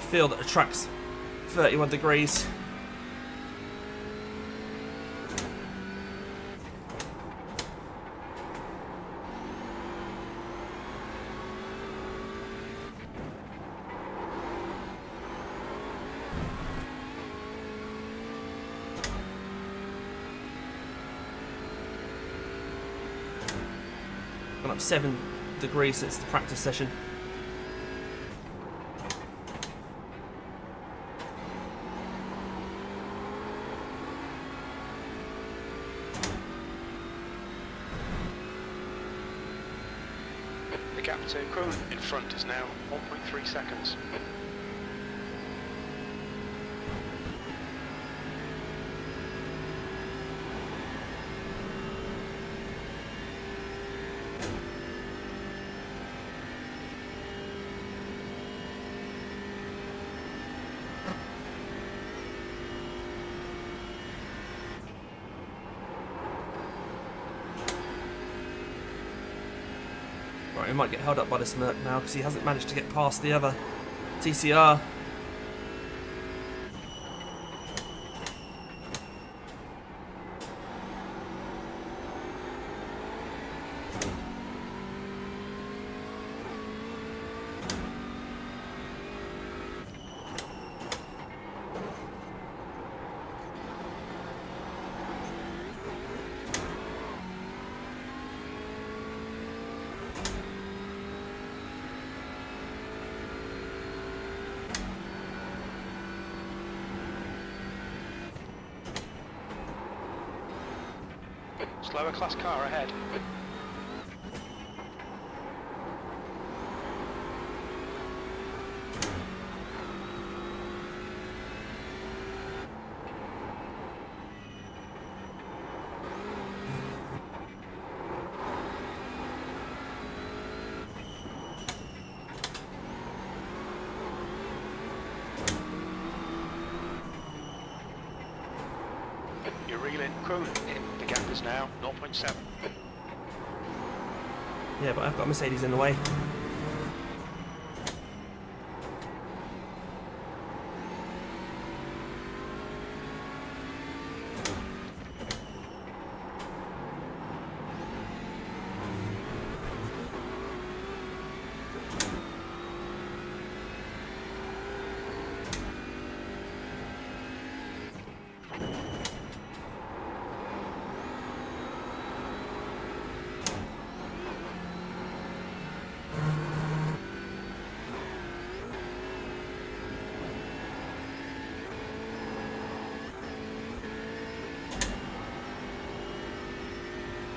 Feel that the track's 31 degrees. Gone up 7 degrees since the practice session. The gap to Krohn in front is now 1.3 seconds. Right, he might get held up by the smirk now because he hasn't managed to get past the other TCR. Slower class car ahead. You're reeling Krohn in. The gap is now 0.7. Yeah, but I've got a Mercedes in the way.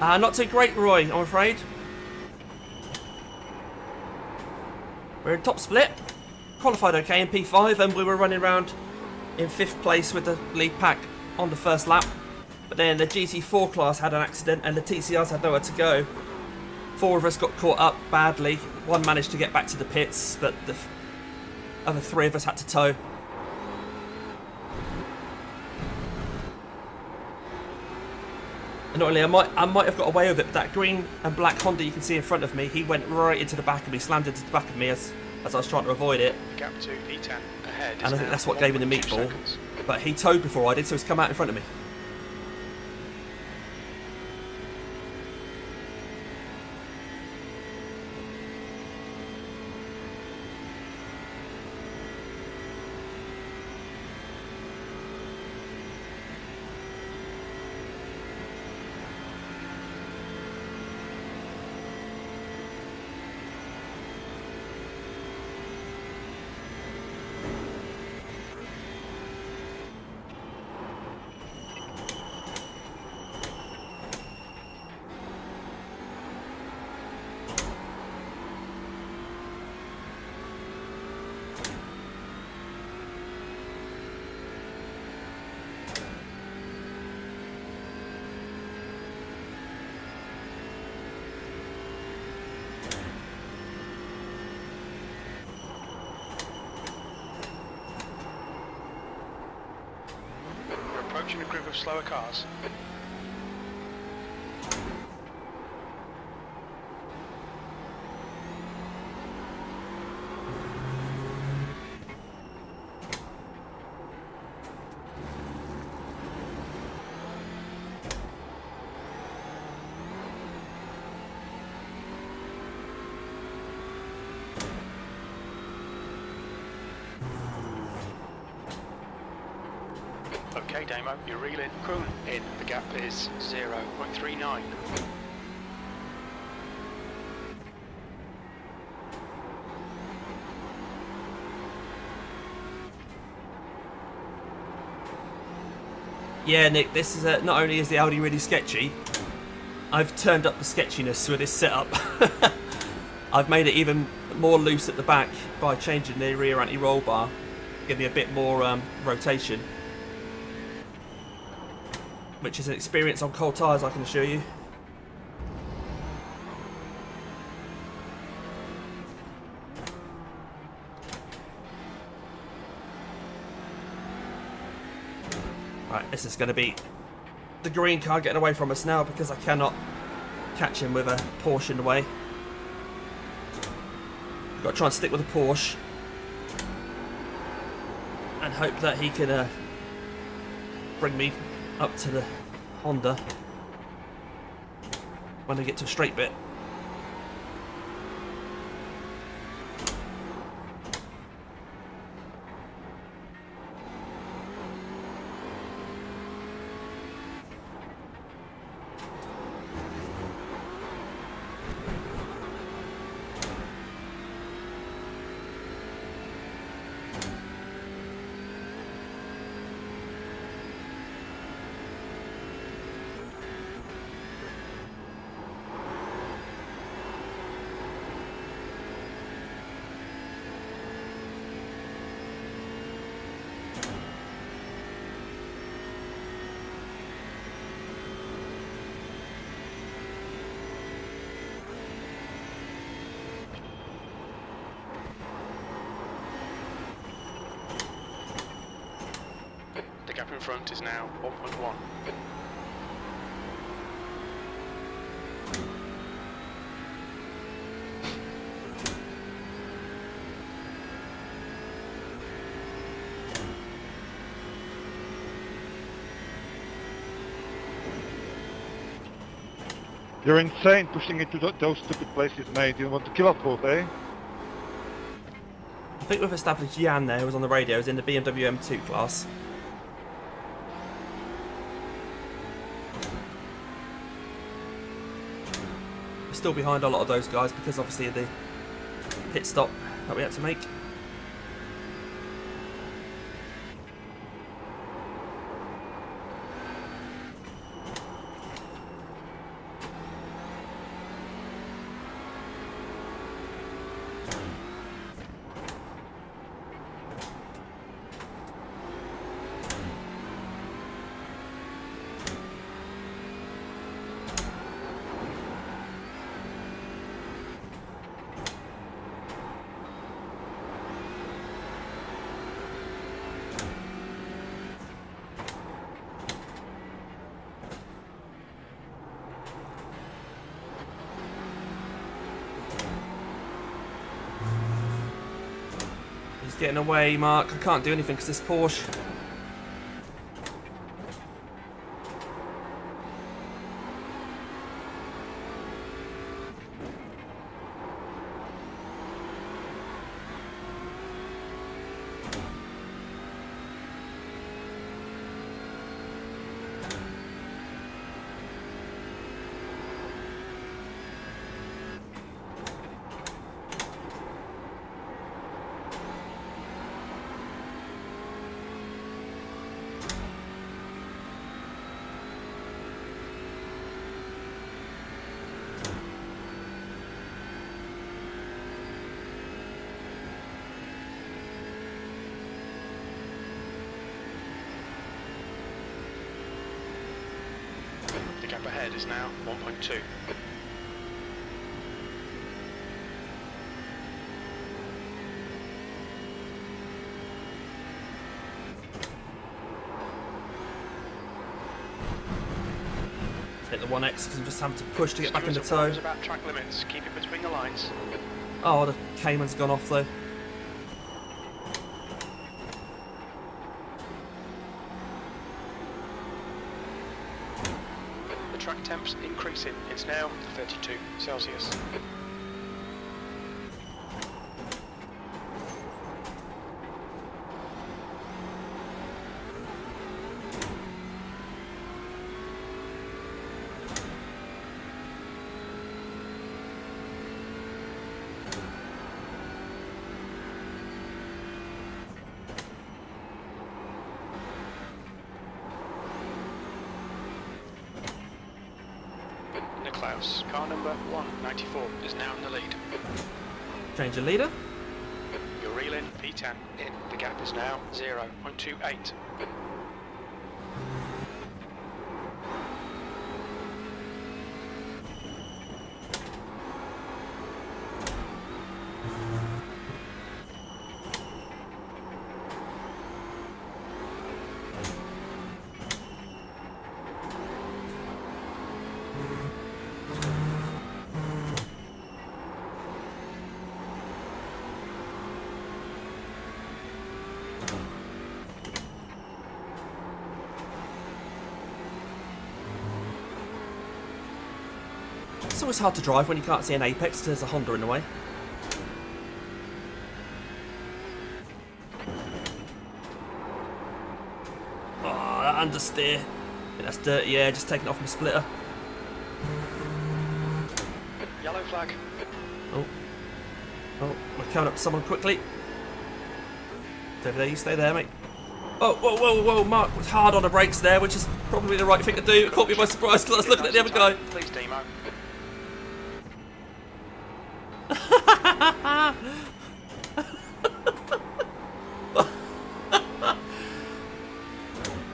Not too great, Roy, I'm afraid. We're in top split. Qualified okay in P5, and we were running around in 5th place with the lead pack on the first lap. But then the GT4 class had an accident, and the TCRs had nowhere to go. 4 of us got caught up badly. 1 managed to get back to the pits, but the other 3 of us had to tow. And not only I might have got away with it, but that green and black Honda you can see in front of me, he went right into the back of me, slammed into the back of me as I was trying to avoid it. Gap to P10 ahead. And I think that's what gave him the meatball. But he towed before I did, so he's come out in front of me. approaching a group of slower cars. Okay, Damo, you're reeling. Crew in. The gap is 0.39. Yeah, Nick, this is not only is the Audi really sketchy, I've turned up the sketchiness with this setup. I've made it even more loose at the back by changing the rear anti-roll bar, giving me a bit more rotation. Which is an experience on cold tyres, I can assure you. Right, this is going to be the green car getting away from us now because I cannot catch him with a Porsche in the way. I've got to try and stick with a Porsche and hope that he can bring me up to the Honda when I get to a straight bit. The gap in front is now 1.1. You're insane pushing into those stupid places, mate. You want to kill us both, eh? I think we've established Jan there, who was on the radios in the BMW M2 class. We're still behind a lot of those guys because obviously of the pit stop that we had to make. Getting away, Mark. I can't do anything because this Porsche. The gap ahead is now 1.2. take the 1X because I'm just having to push to get back in the Stewards toe. are about track limits. Keep it between the lines. Oh, the Cayman's gone off though. The track temp's increasing. It's now 32 Celsius. Klaus, car number 194 is now in the lead. Change the leader. You're reeling P10 in. The gap is now 0.28. It's always hard to drive when you can't see an apex because there's a Honda in the way. Oh, that understeer. I think that's dirty, yeah, just taking it off my splitter. Yellow flag. Oh. Oh, we're coming up to someone quickly. Stay over there, you stay there, mate. Oh, whoa, whoa, whoa, Mark was hard on the brakes there, which is probably the right thing to do. It caught me by surprise because I was looking at the other guy. Please, Demo.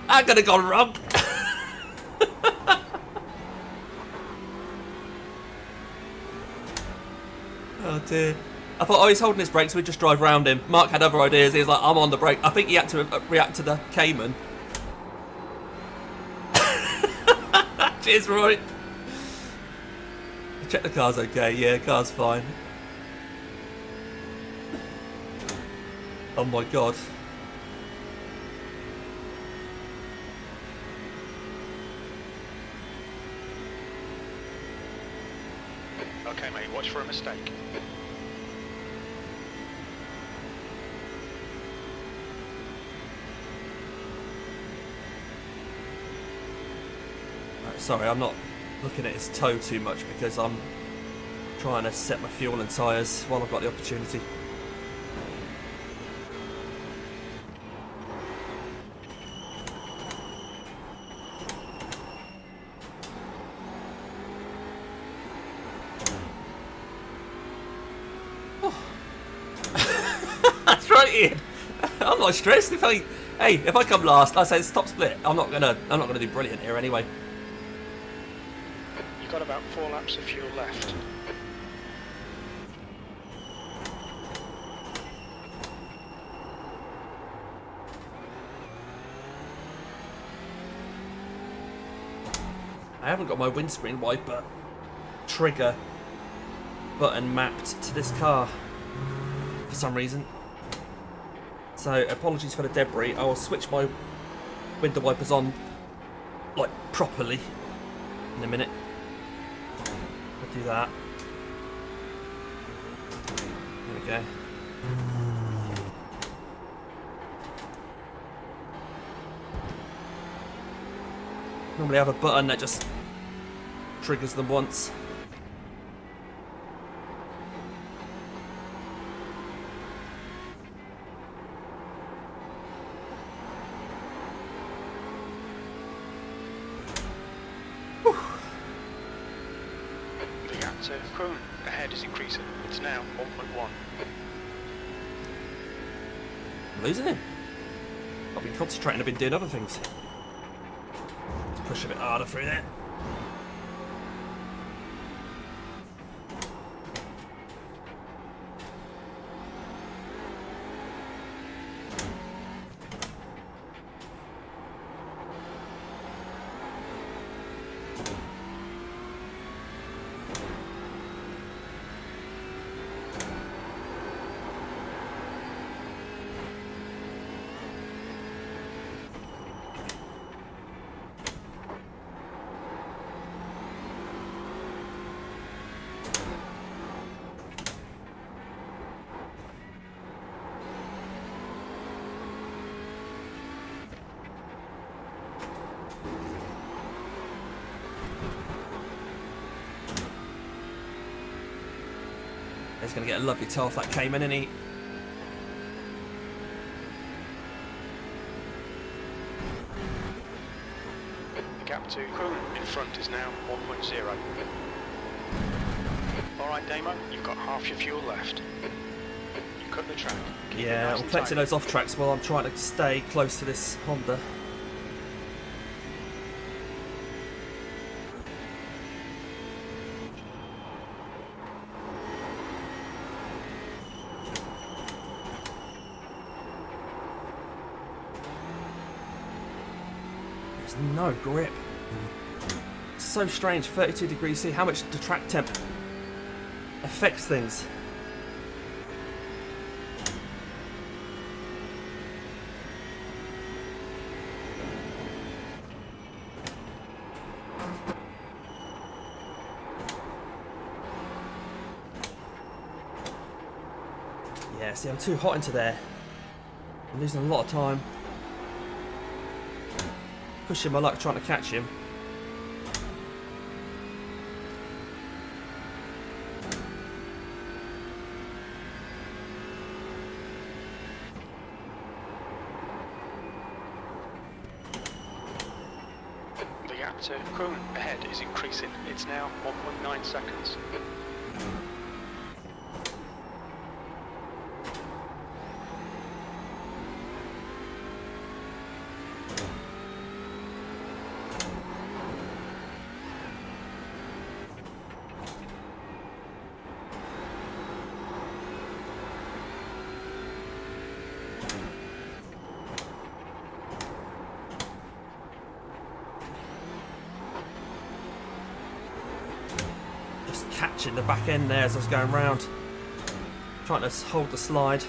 I'm gonna go wrong. Oh dear. I thought, oh, he's holding his brakes, so we just drive round him. Mark had other ideas. He was like, I'm on the brake. I think he had to react to the Cayman. Cheers, Roy. Check the car's okay. Yeah, car's fine. Oh my god. Okay, mate, watch for a mistake. Right, sorry, I'm not looking at his toe too much because I'm trying to set my fuel and tyres while I've got the opportunity. That's right, Ian. I'm not stressed. If I come last, I say it's top split. I'm not gonna do brilliant here anyway. You've got about 4 laps of fuel left. I haven't got my windscreen wiper trigger button mapped to this car for some reason. So apologies for the debris. I will switch my window wipers on like properly in a minute. I'll do that. There we go. Normally I have a button that just triggers them once. The gap to Kroon ahead is increasing. It's now 1.1. I'm losing him. I've been concentrating, I've been doing other things. Let's push a bit harder through there. He's going to get a lovely toe off that Cayman, isn't he? The gap to Kroon in front is now 1.0. Alright Damo, you've got half your fuel left. You cut the track. Yeah, I'm collecting those off tracks while I'm trying to stay close to this Honda. There's no grip. It's so strange, 32 degrees C, how much the track temp affects things. Yeah, see, I'm too hot into there. I'm losing a lot of time. Pushing my luck trying to catch him. The gap to Kroon ahead is increasing. It's now 1.9 seconds. Catching the back end there as I was going round, trying to hold the slide.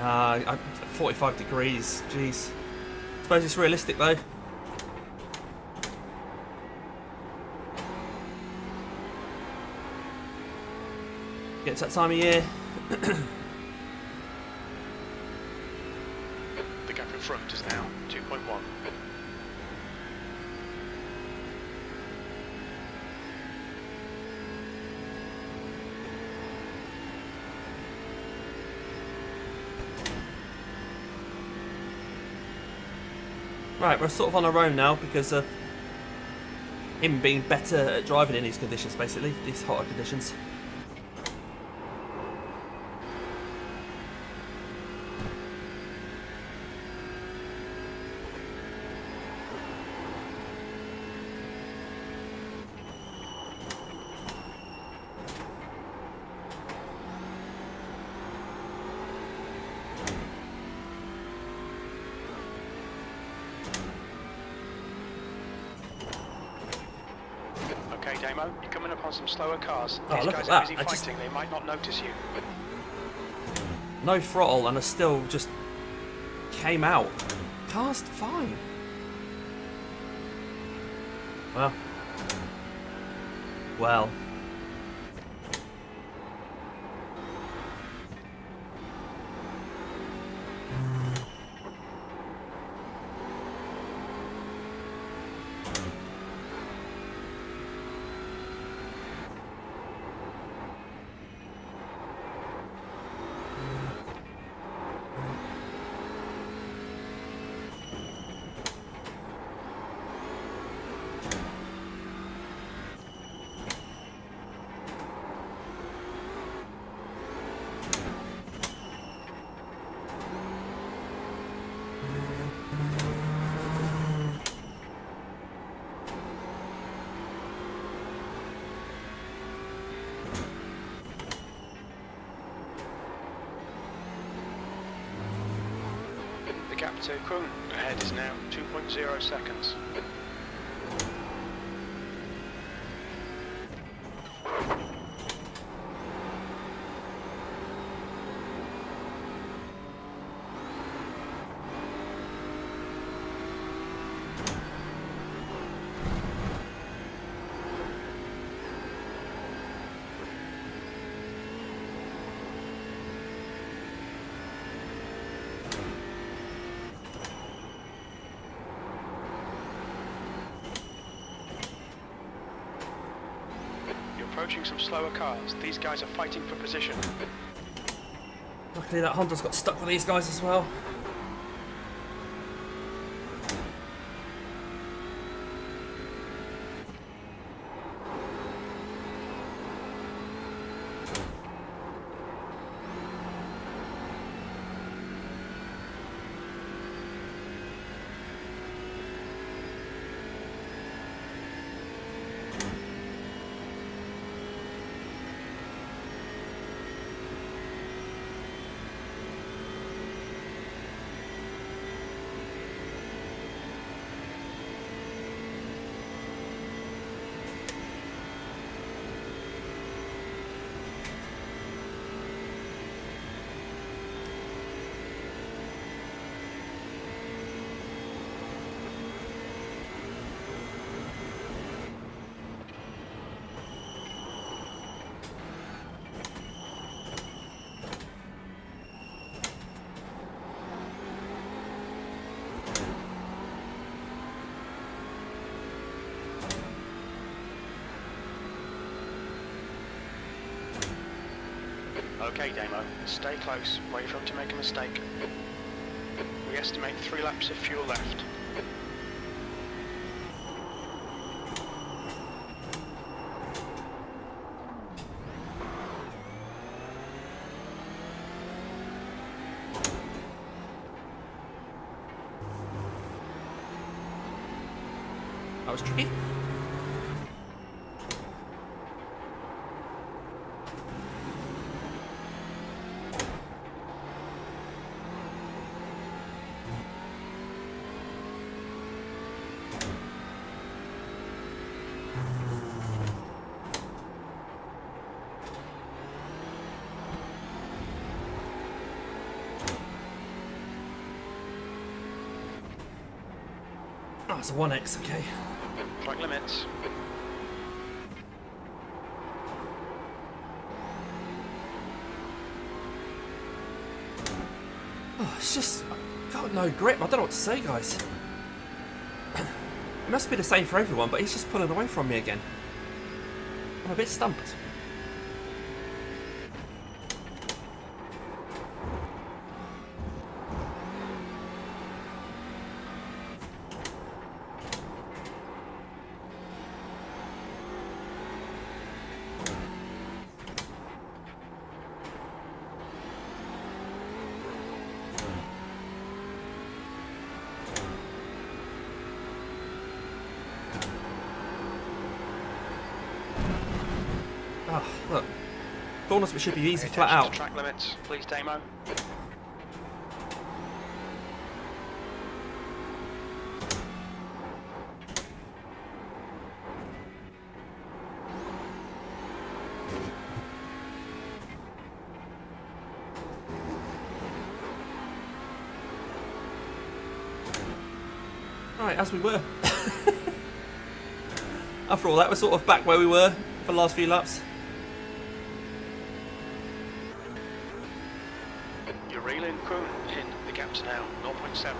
I'm 45 degrees, jeez. Suppose it's realistic though. Get to that time of year. The gap in front is now 2.1. Right, we're sort of on our own now because of him being better at driving in these conditions, basically, these hotter conditions. Okay, Damo, you're coming up on some slower cars. Oh, These look guys at are that. busy fighting, they might not notice you. No throttle and I still just came out. Car's fine. Well. The gap to Kroon ahead is now 2.0 seconds. approaching some slower cars. These guys are fighting for position. Luckily that Honda's got stuck with these guys as well. Okay, Damo, stay close. Wait for him to make a mistake. We estimate 3 laps of fuel left. That was tricky. Oh, it's a 1x, okay. Track limits. Oh, it's just, I've got no grip. I don't know what to say, guys. It must be the same for everyone, but he's just pulling away from me again. I'm a bit stumped. Oh, look. Corners should be easy, flat out. Track limits, please, Damo. Right, as we were. After all that, we're sort of back where we were for the last few laps. You're reeling Kuhn in. The gap's now 0.7.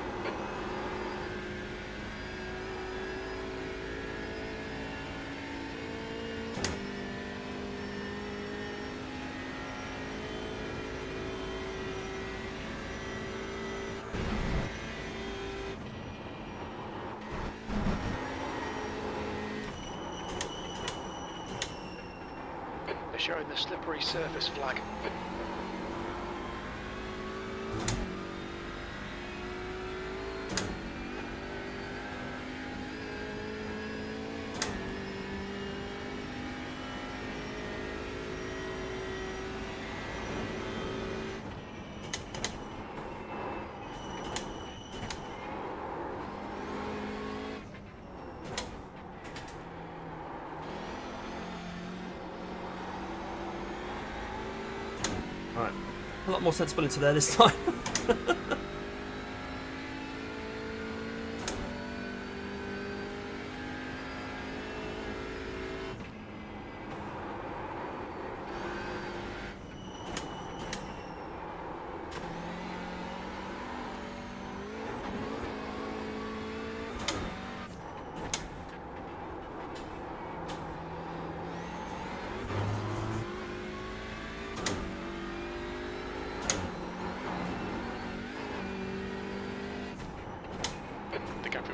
They're showing the slippery surface flag. Alright, a lot more sensibility there this time.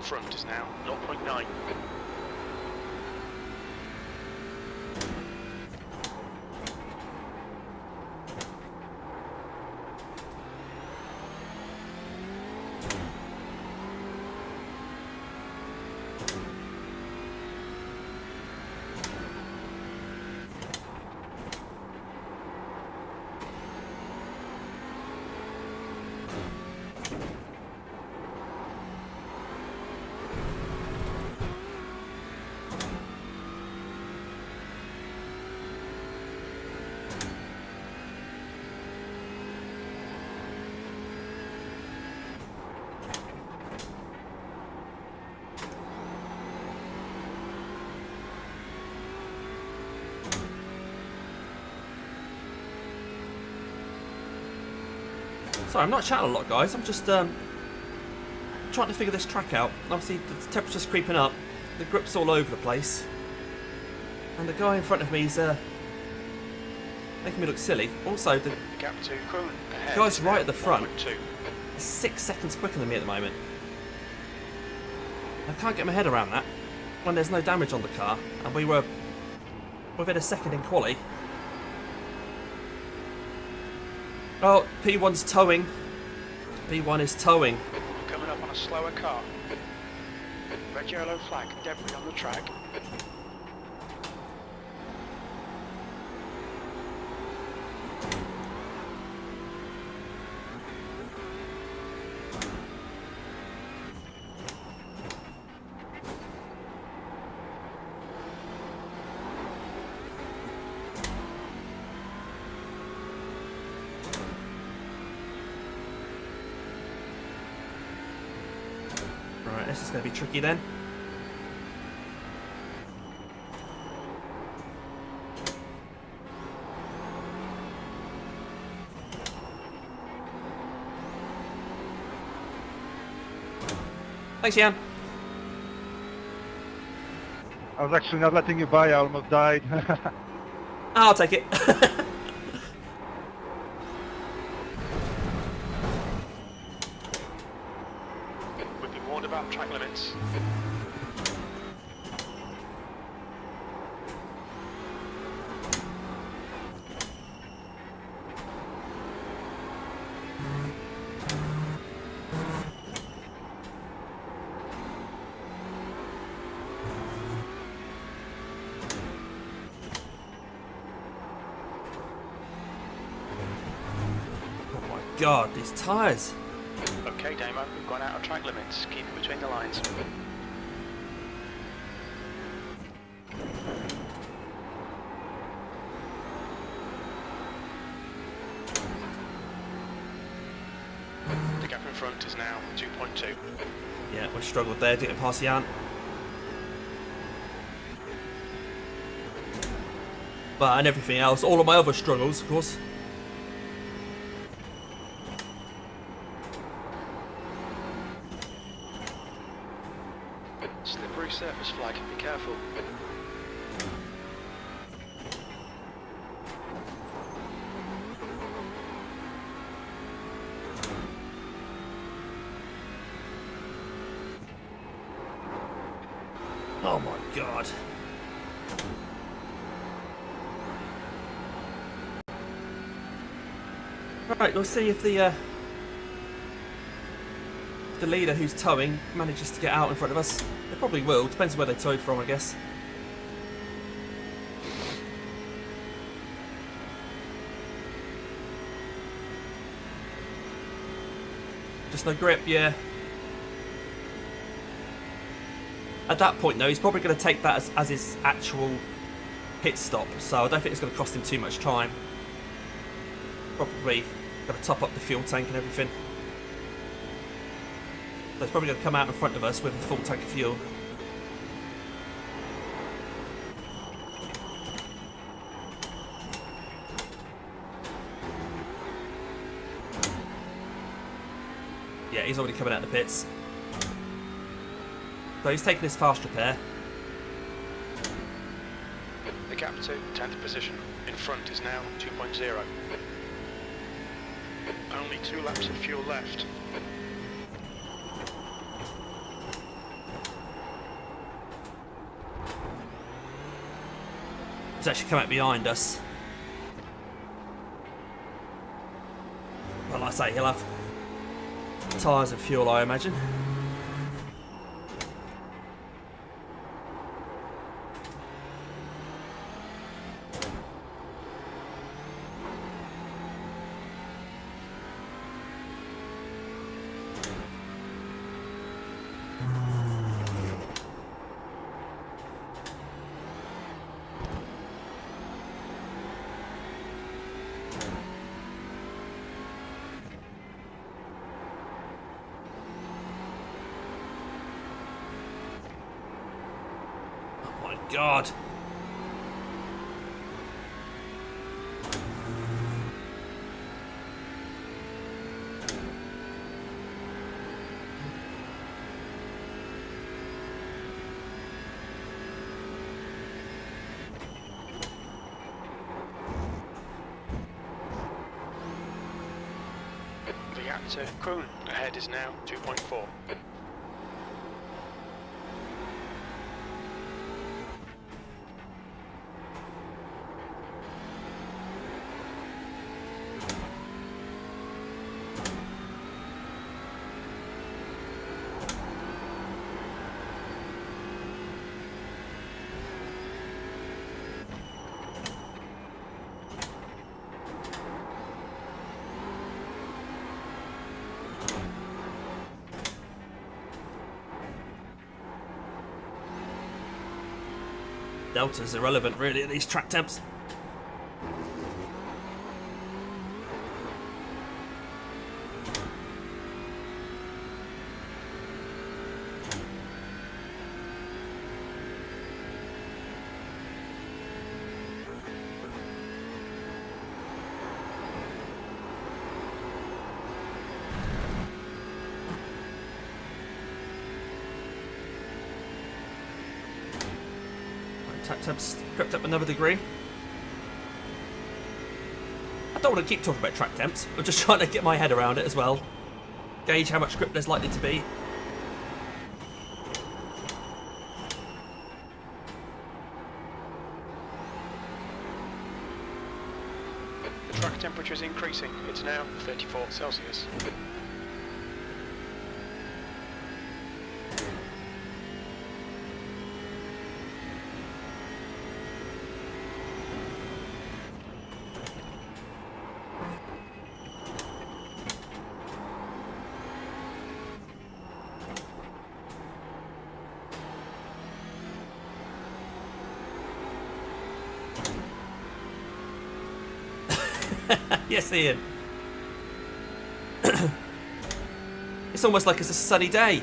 front is now 0.9. Sorry, I'm not chatting a lot, guys. I'm just trying to figure this track out. Obviously, the temperature's creeping up. The grip's all over the place. And the guy in front of me is making me look silly. Also, the Gap 2 current ahead guy's right at the front 1.2. is 6 seconds quicker than me at the moment. I can't get my head around that when there's no damage on the car, and we were within a second in quali. Oh, P1's towing. P1 is towing. Coming up on a slower car. Red yellow flag, debris on the track. Right, this is going to be tricky then. Thanks, Jan. I was actually not letting you by, I almost died. I'll take it. We've been warned about track limits. Oh my god, these tyres. Okay, Damo, we've gone out of track limits. Keep it between the lines. The gap in front is now 2.2. Yeah, we struggled there, didn't pass Jan. But and everything else, all of my other struggles, of course. Slippery surface flag, be careful. Oh my god. Right, we'll see if the leader who's towing manages to get out in front of us. They probably will, depends where they towed from, I guess. Just no grip, yeah. At that point though, he's probably going to take that as his actual pit stop, so I don't think it's going to cost him too much time. Probably got to top up the fuel tank and everything. So he's probably going to come out in front of us with a full tank of fuel. Yeah, he's already coming out of the pits. So he's taking his fast repair. The gap to 10th position in front is now 2.0. Only 2 laps of fuel left. He's actually come out behind us. Well, like I say, he'll have tyres and fuel, I imagine. God. The gap to Krohn ahead is now 2.4. Delta's irrelevant really at these track temps. Track temps crept up another degree. I don't want to keep talking about track temps. I'm just trying to get my head around it as well. Gauge how much grip there's likely to be. The track temperature is increasing. It's now 34 Celsius. Yes, Ian. It's almost like it's a sunny day.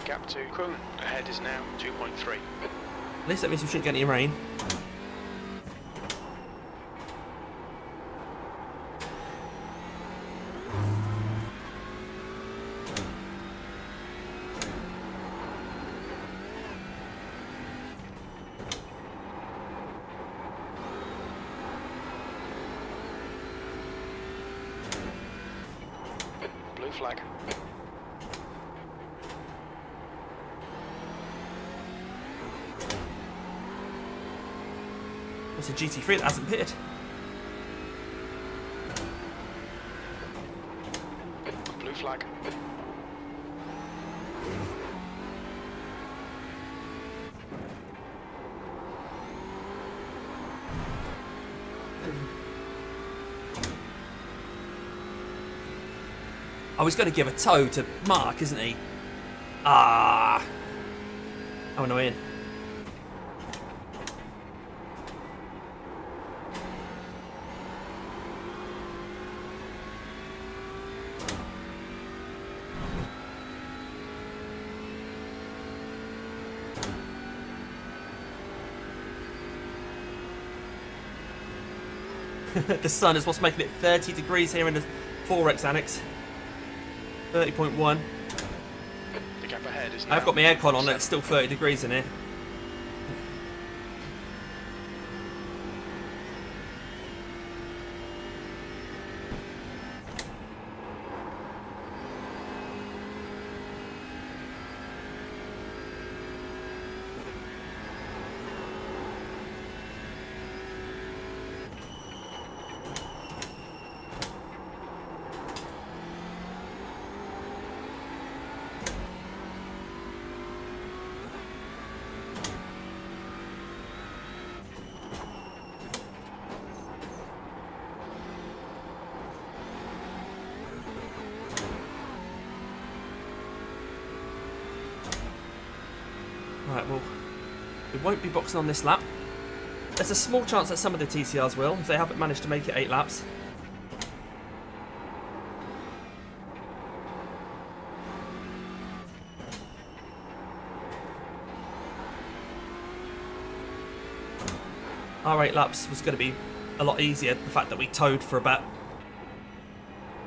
Gap to Krohn ahead is now 2.3. At least that means we shouldn't get any rain. Blue flag. It's a GT3 that hasn't pitted. Blue flag. Oh, he's going to give a toe to Mark, isn't he? Ah. Oh, no, Ian. The sun is what's making it 30 degrees here in the Forex Annex. 30.1. The gap ahead is now I've got my aircon on and it's still 30 degrees in here. won't be boxing on this lap. There's a small chance that some of the TCRs will, if they haven't managed to make it 8 laps. Our 8 laps was going to be a lot easier, the fact that we towed for about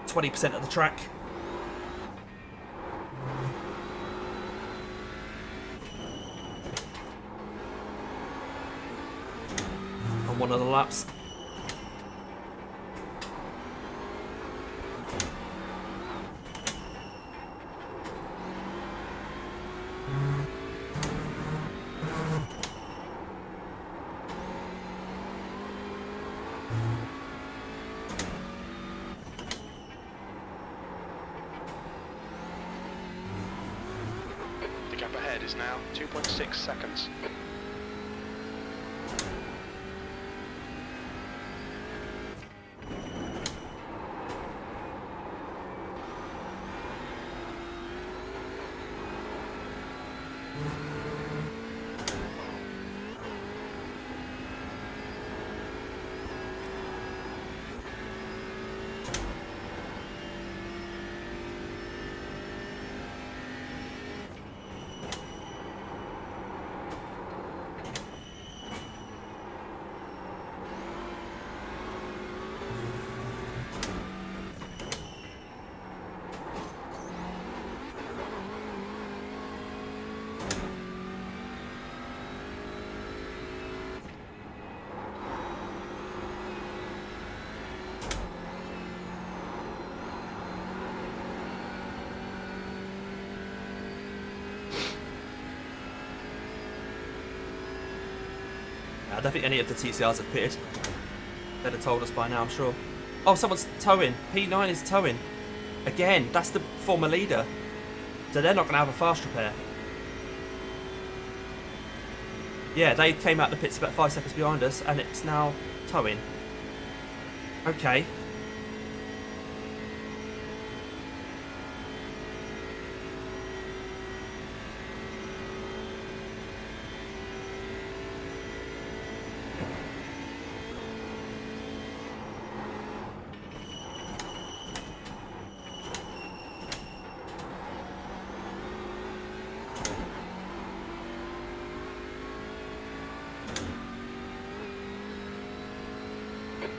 20% of the track. On one of the laps. The gap ahead is now 2.6 seconds. I don't think any of the TCRs have pitted. They'd have told us by now, I'm sure. Oh, someone's towing. P9 is towing. Again, that's the former leader. So they're not going to have a fast repair. Yeah, they came out the pits about 5 seconds behind us, and it's now towing. Okay.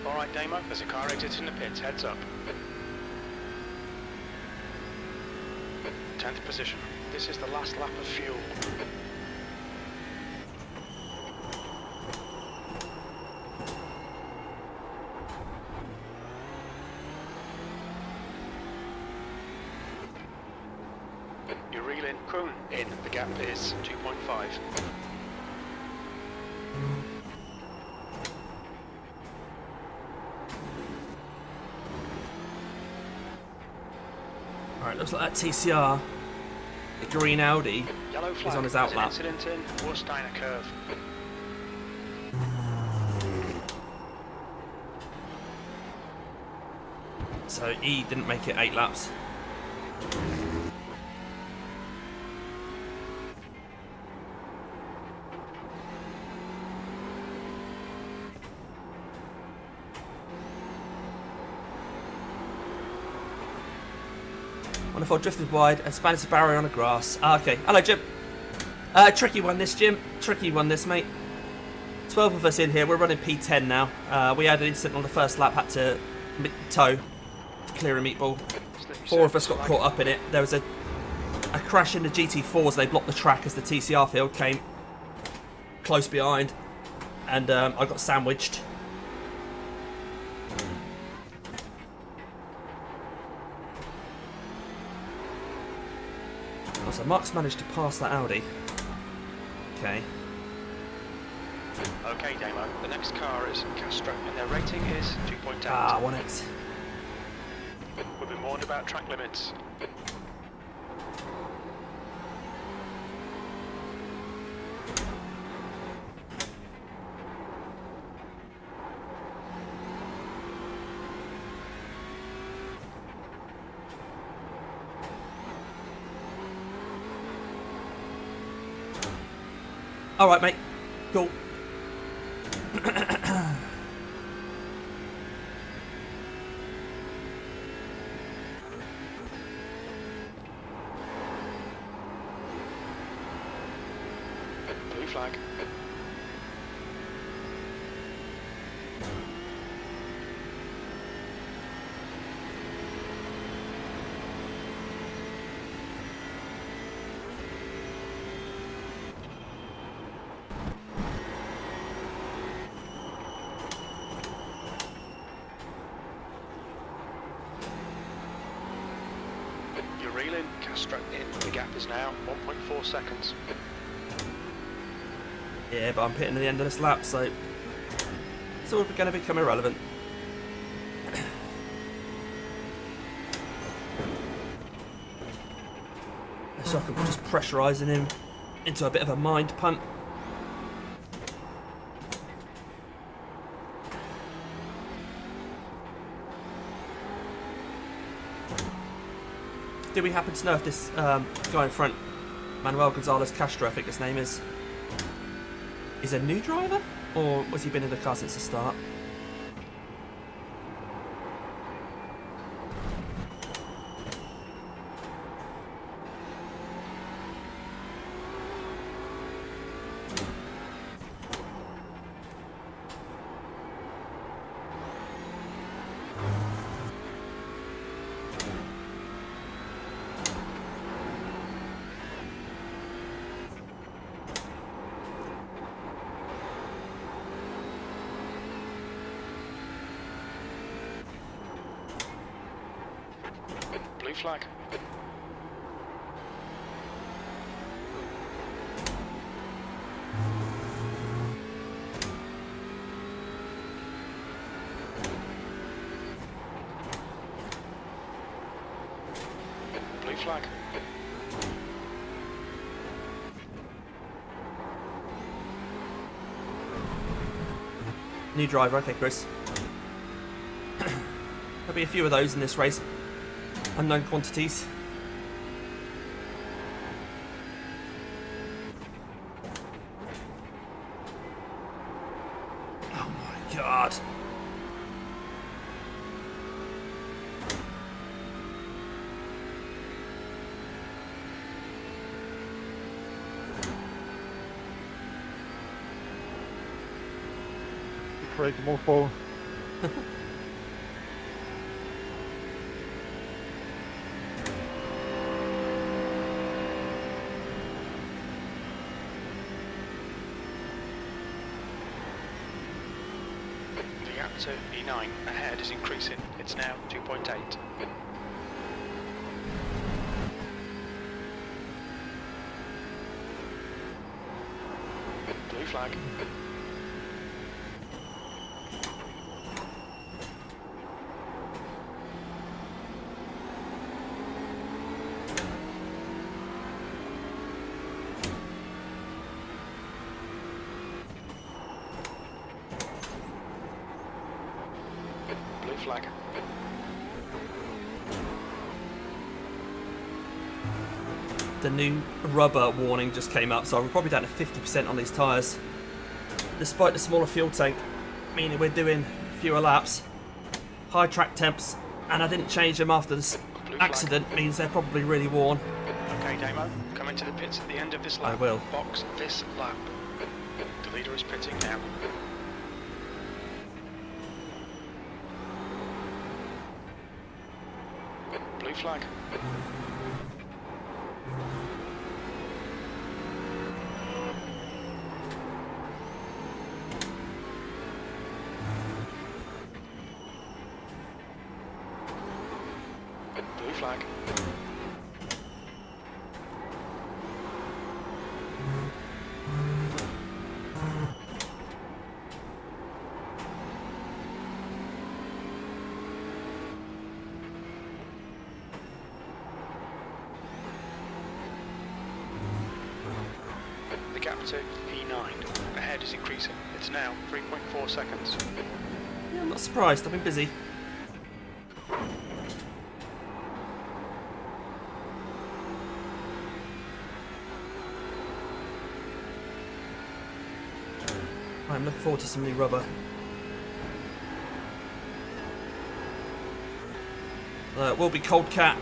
Alright Damo, there's a car exiting the pits, heads up. 10th position. This is the last lap of fuel. You're reeling Kuhn in, the gap is 2.5. Alright, looks like that TCR, the green Audi, Yellow flag. is on his out lap. Incident in Warsteiner curve. So E didn't make it 8 laps. Wonderful, drifted wide and spanned the barrier on the grass. Ah, okay. Hello, Jim. Tricky one this, Jim. Tricky one this, mate. 12 of us in here. We're running P10 now. We had an incident on the first lap, had to tow to clear a meatball. 4 of us got caught up in it. There was a crash in the GT4s. They blocked the track as the TCR field came close behind, and I got sandwiched. So Mark's managed to pass that Audi. Okay. Okay, Damo. The next car is Castro, and their rating is 2.8. Ah, 1x. We've been warned about track limits. Alright, mate. Cool. Blue flag. You're reeling, Castro in. The gap is now 1.4 seconds. Yeah, but I'm hitting the end of this lap, so it's all going to become irrelevant. So I'm just pressurising him into a bit of a mind punt. Do we happen to know if this guy in front, Manuel Gonzalez Castro, I think his name is a new driver? Or has he been in the car since the start? Blue flag. Blue flag. New driver, okay, Chris. There'll be a few of those in this race. Unknown quantities. Oh my god. Crazy mofo. The gap to E9 ahead is increasing. It's now 2.8. Blue flag. Blue flag. The new rubber warning just came up, so we're probably down to 50% on these tyres. Despite the smaller fuel tank, meaning we're doing fewer laps. High track temps, and I didn't change them after this accident, means they're probably really worn. Okay, Damo, come into the pits at the end of this lap. I will. Box this lap. The leader is pitting now. Blue flag. Blue flag. The gap to E9 ahead is increasing. It's now 3.4 seconds. Yeah, I'm not surprised, I've been busy. I'm looking forward to some new rubber. Will be cold cat,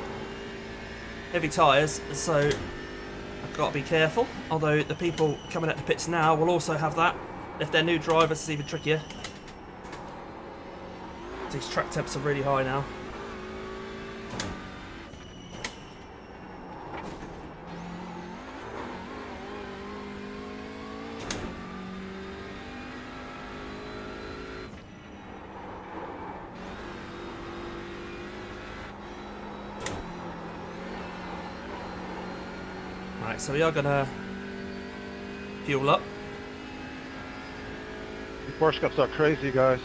heavy tyres, so I've got to be careful. Although the people coming at the pits now will also have that. If they're new drivers, it's even trickier. These track temps are really high now. Right, so we are gonna fuel up. The Porsche Cups are crazy, guys.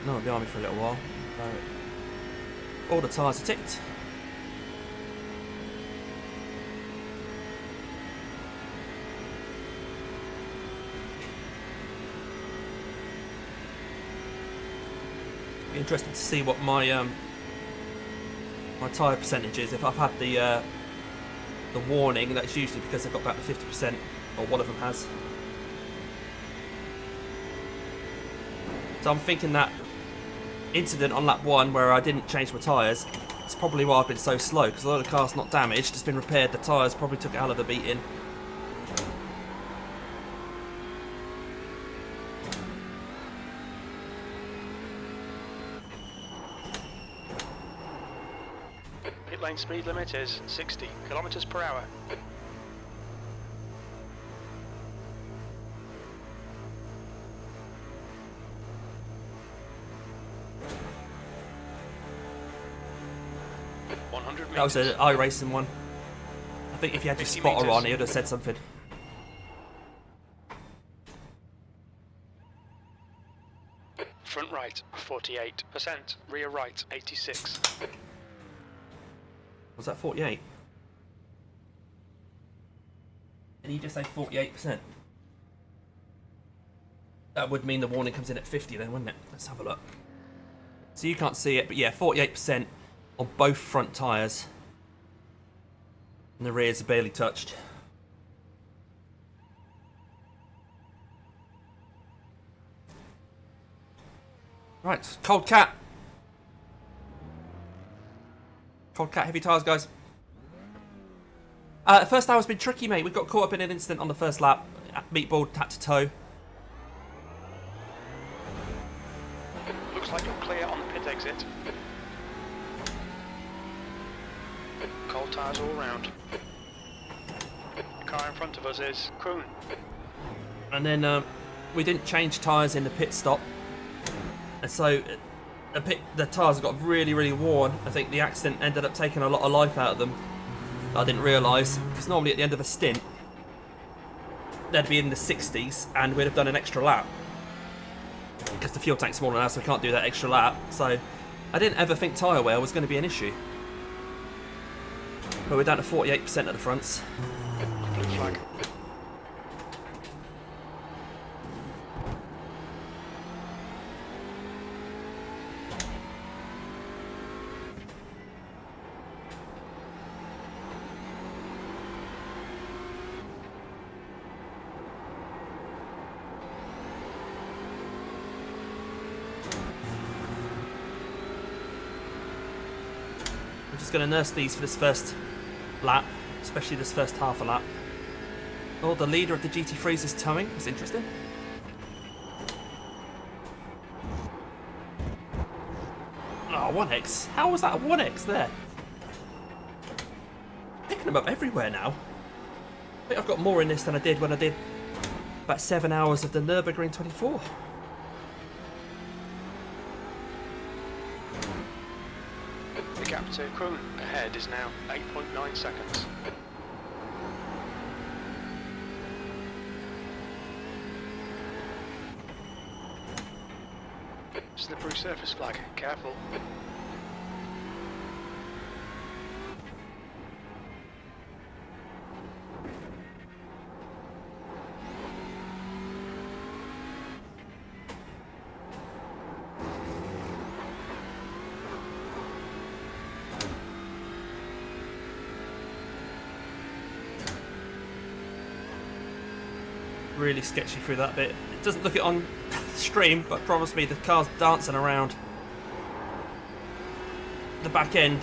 Not behind me for a little while. All the tyres are ticked. Be interested to see what my my tyre percentage is. If I've had the warning, that's usually because I've got about the 50%, or one of them has. So I'm thinking that incident on lap 1 where I didn't change my tyres, it's probably why I've been so slow, because although the car's not damaged, it's been repaired, the tyres probably took a hell of a beating. Pit lane speed limit is 60 kilometers per hour. That was an iRacing one. I think if you had your spotter on, he would have said something. Front right 48%, rear right 86. Was that 48? Did he just say 48%? That would mean the warning comes in at 50 then, wouldn't it? Let's have a look. So you can't see it, but yeah, 48% on both front tyres. And the rears are barely touched. Right, cold cat. Cold cat, heavy tyres, guys. First hour's been tricky, mate. We got caught up in an incident on the first lap. Meatball had to tow. Looks like you're clear on the pit exit. Cold tyres all round. The car in front of us is Kroon. And then we didn't change tyres in the pit stop. And so the tyres got really, really worn. I think the accident ended up taking a lot of life out of them. I didn't realise. Because normally at the end of a stint, they'd be in the 60s and we'd have done an extra lap. Because the fuel tank's smaller now, so we can't do that extra lap. So I didn't ever think tyre wear was going to be an issue. But we're down to 48% at the fronts. Blue flag. I'm just going to nurse these for this first lap, especially this first half a lap. Oh, the leader of the GT3s is towing. It's interesting. Oh, 1x. How was that a 1x there? Picking them up everywhere now. I think I've got more in this than I did when I did about 7 hours of the Nurburgring 24. The gap to Kroon ahead is now 8.9 seconds. Slippery surface flag, careful. Really sketchy through that bit. It doesn't look it on stream, but promise me the car's dancing around the back end.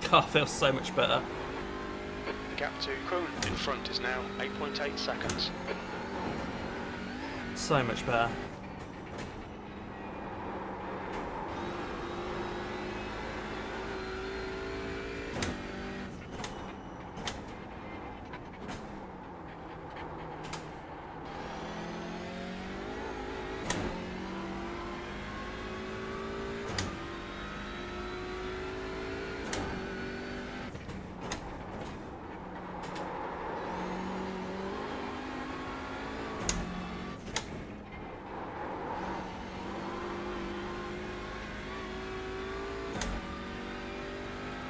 Car feels so much better. The gap to Krohn in front is now 8.8 seconds. So much better.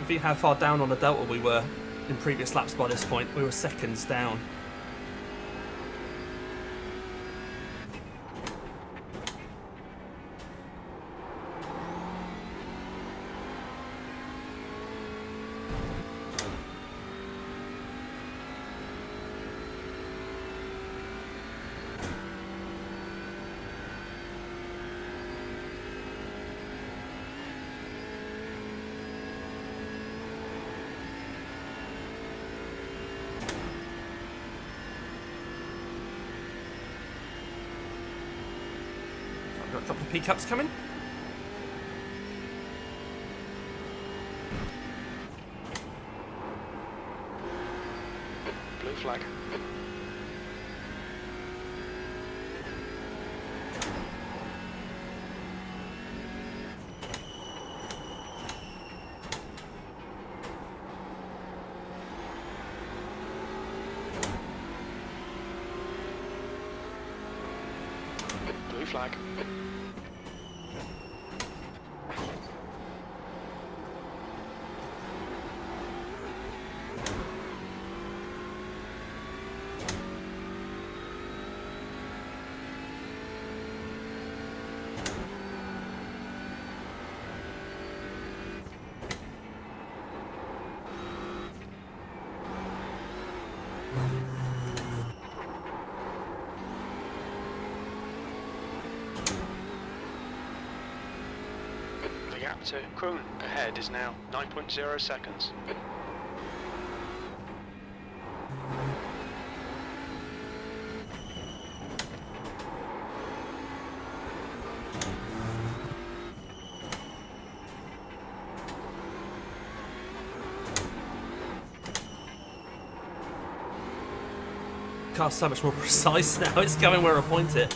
If you how far down on the delta we were in previous laps by this point, we were seconds down. Got a couple of P-cups coming. Blue flag. Blue flag. The gap to Krohn ahead is now 9.0 seconds. Car's so much more precise now, it's going where I point it.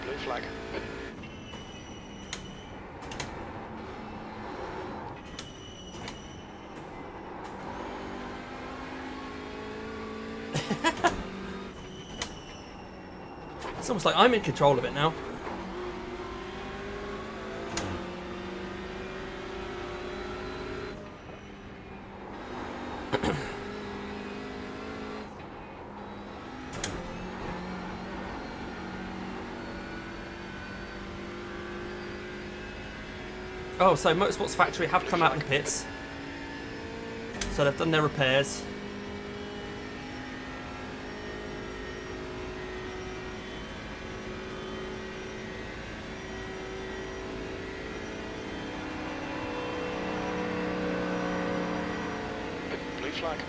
Blue flag. It's almost like I'm in control of it now. Oh, so Motorsports Factory have come out of the pits. So they've done their repairs. Blue flag.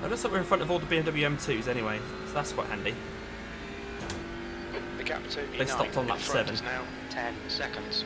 It looks like we're in front of all the BMW M2s anyway, so that's quite handy. The gap to B9 They stopped on in lap front 7. is now 10 seconds.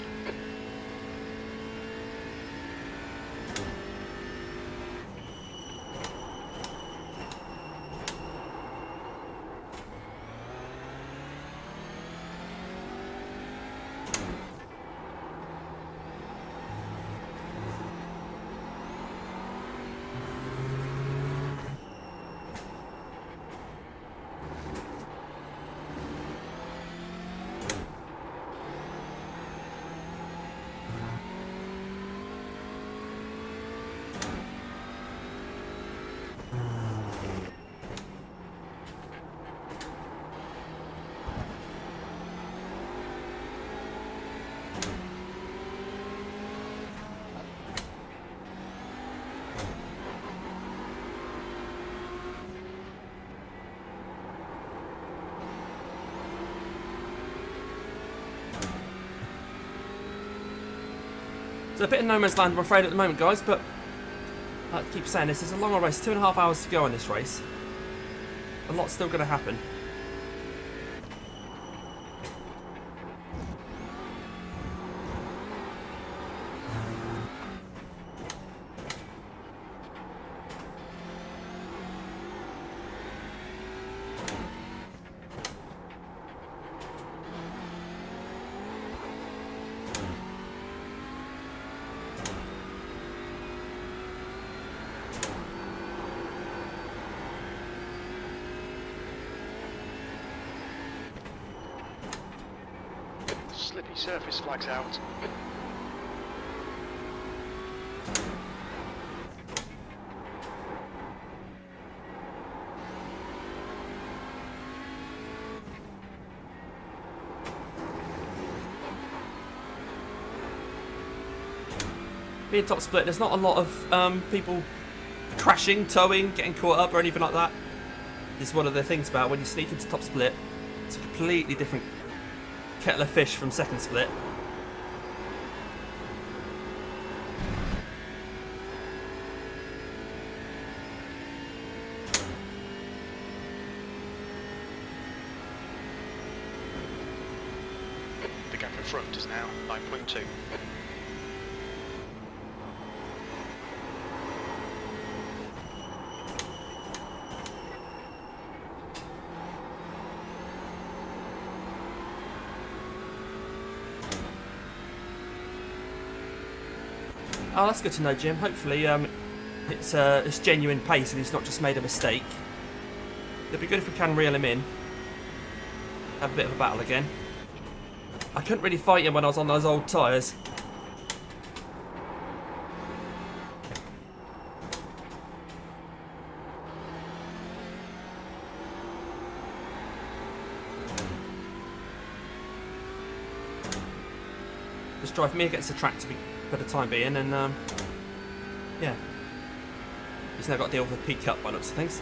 It's a bit of no man's land, I'm afraid, at the moment, guys, but I keep saying this, it's a long race, 2.5 hours to go on this race. A lot's still going to happen. Slippy surface flags out. Being top split, there's not a lot of people crashing, towing, getting caught up or anything like that. This is one of the things about when you sneak into top split. It's a completely different kettle of fish from second split. The gap in front is now 9.2. Oh, that's good to know, Jim. Hopefully it's genuine pace and he's not just made a mistake. It'd be good if we can reel him in. Have a bit of a battle again. I couldn't really fight him when I was on those old tyres. Just drive me against the track for the time being, and yeah, he's now got to deal with a P cut by looks of things.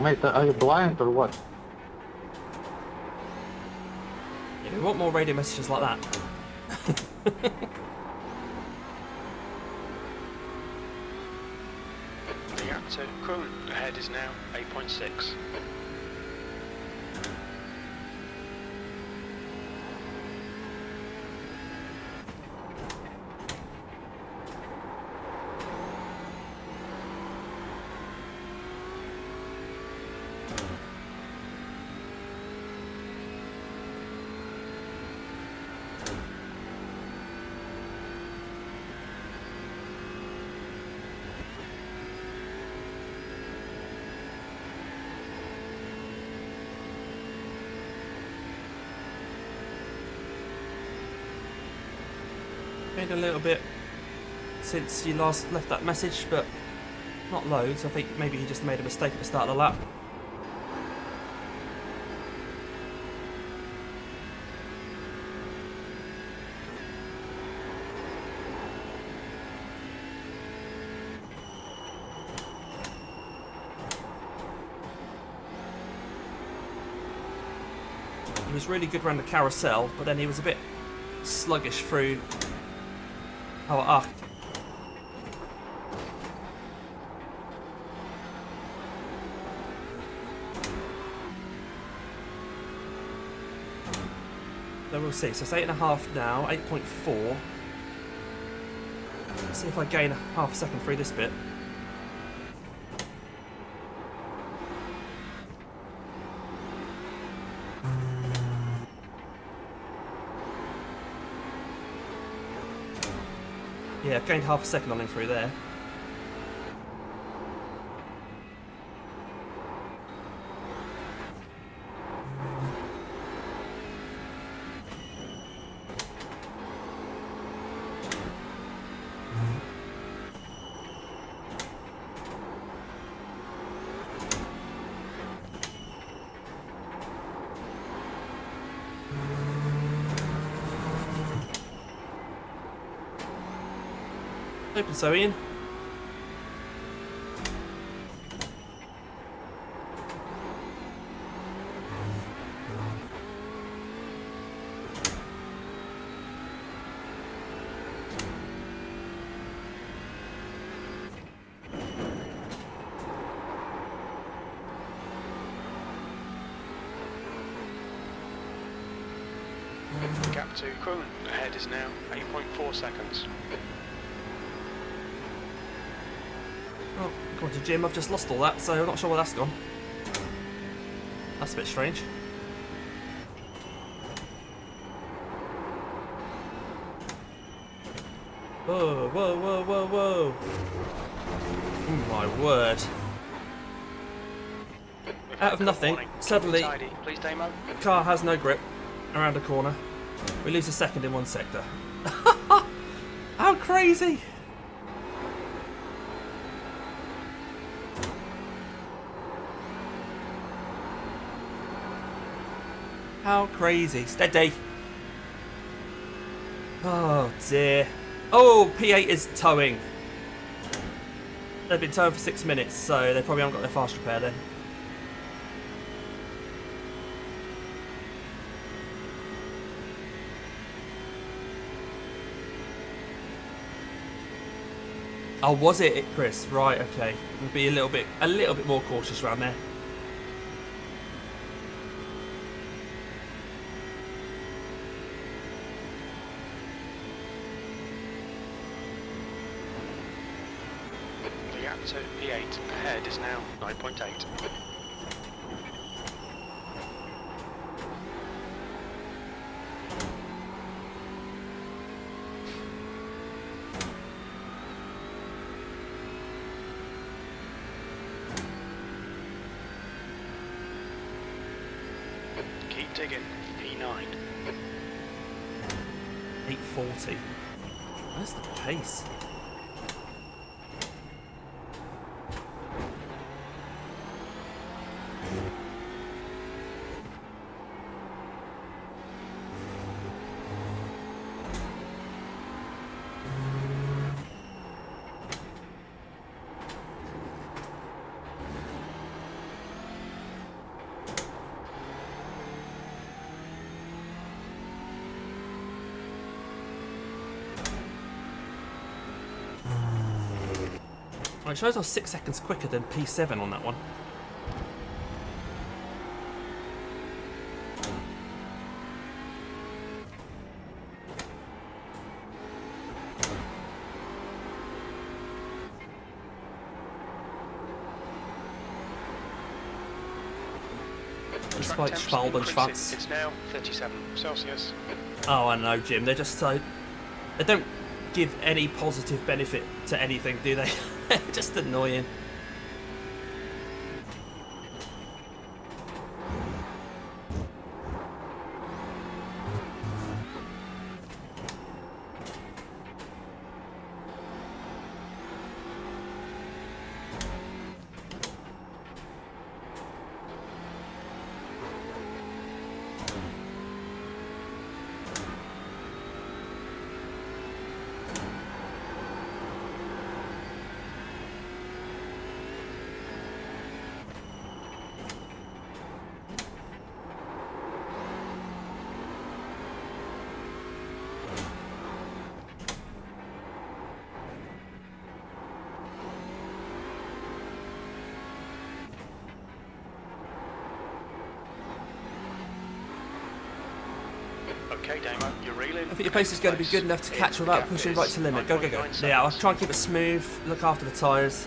Mate, are you blind or what? Yeah, we want more radio messages like that. The gap to current ahead is now 8.6. Been a little bit since you last left that message, but not loads. I think maybe he just made a mistake at the start of the lap. He was really good around the carousel, but then he was a bit sluggish through our arc. So we'll see. So it's 8.5 now, 8.4. Let's see if I gain half a second through this bit. Yeah, I've gained half a second on him through there. Open so Ian. The gap to current ahead is now 8.4 seconds. Oh, according to Jim, I've just lost all that, so I'm not sure where that's gone. That's a bit strange. Whoa, whoa, whoa, whoa, whoa. Oh my word. Out of nothing, suddenly, Please, Damo. the car has no grip around a corner. We lose a second in one sector. How crazy! How crazy. Steady. Oh dear. Oh, P8 is towing. They've been towing for 6 minutes, so they probably haven't got their fast repair then. Oh, was it, Chris? Right, okay. We'll be a little bit more cautious around there. The gap to P8 ahead is now 9.8. Keep digging. P9. 840. Where's the pace? Right, it shows I was 6 seconds quicker than P7 on that one. Despite Schwalbe and Schwarz. It's now 37 Celsius. Oh, I know, Jim. They're just so... They don't give any positive benefit to anything, do they? They're just annoying. Okay, Damo, you're reeling. I think your pace is going to be good enough to catch without pushing right to limit. Go, go, go. Yeah, I'll try and keep it smooth, look after the tyres.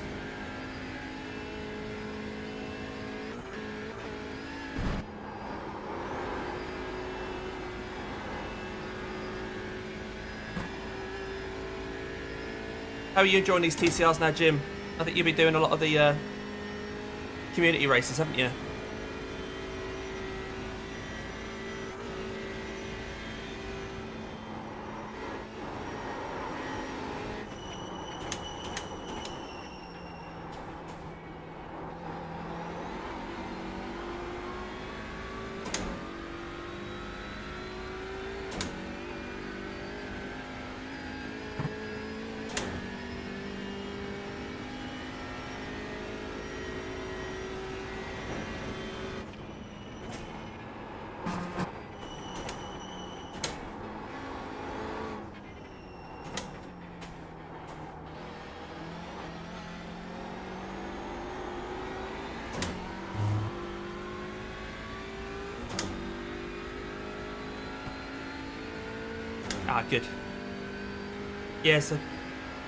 How are you enjoying these TCRs now, Jim? I think you've been doing a lot of the community races, haven't you? Ah, good. Yeah, so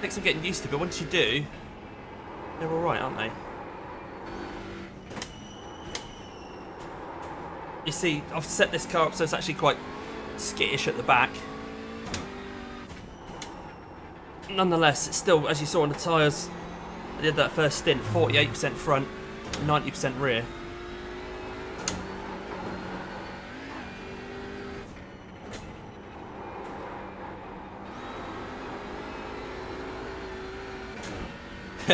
takes some getting used to, but once you do, they're alright, aren't they? You see, I've set this car up so it's actually quite skittish at the back. Nonetheless, it's still, as you saw on the tyres, I did that first stint, 48% front, 90% rear.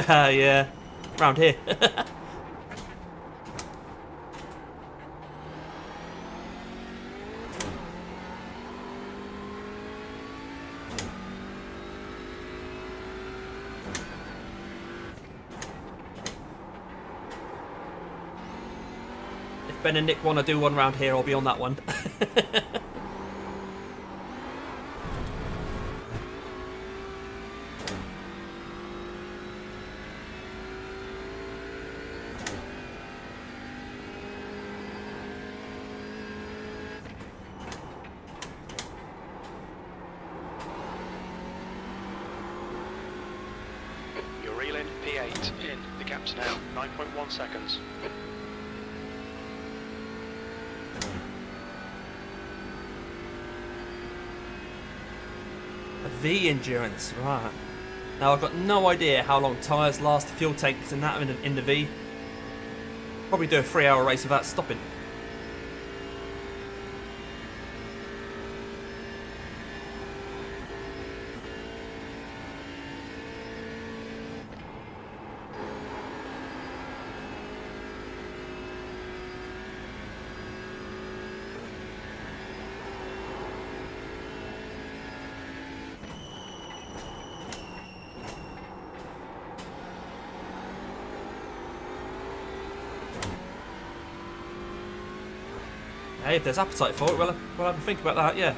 Yeah, round here. If Ben and Nick want to do one round here, I'll be on that one. P8 in. The gap's now 9.1 seconds. A V endurance, right. Now I've got no idea how long tyres last, fuel tanks and that in the V. Probably do a 3-hour race without stopping. Hey, if there's appetite for it, we'll have a think about that, yeah.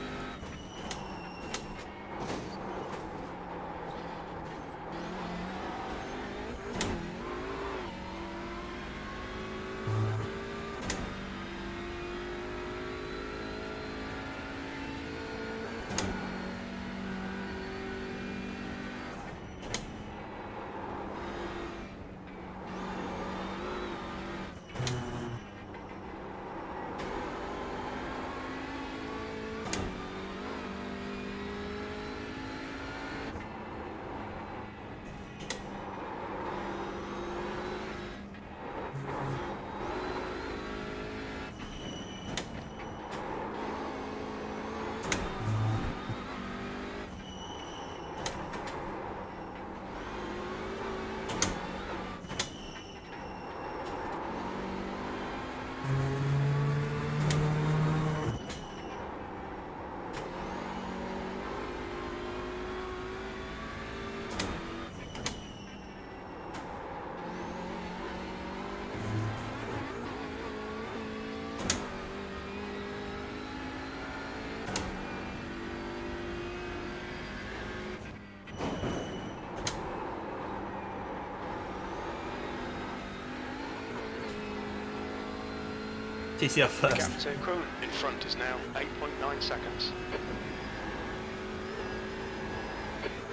TCR The first. gap to Kroon in front is now 8.9 seconds.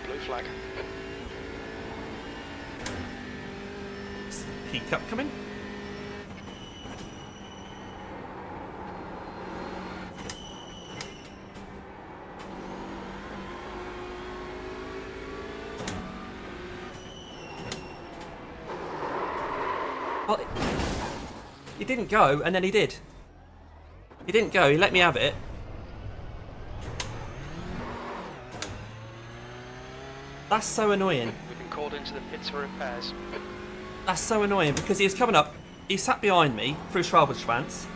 Blue flag. P cup coming. Well, he didn't go, and then he did. He didn't go, he let me have it. That's so annoying. We've been called into the pits for repairs. That's so annoying because he was coming up, he sat behind me through Schwalbenschwanz,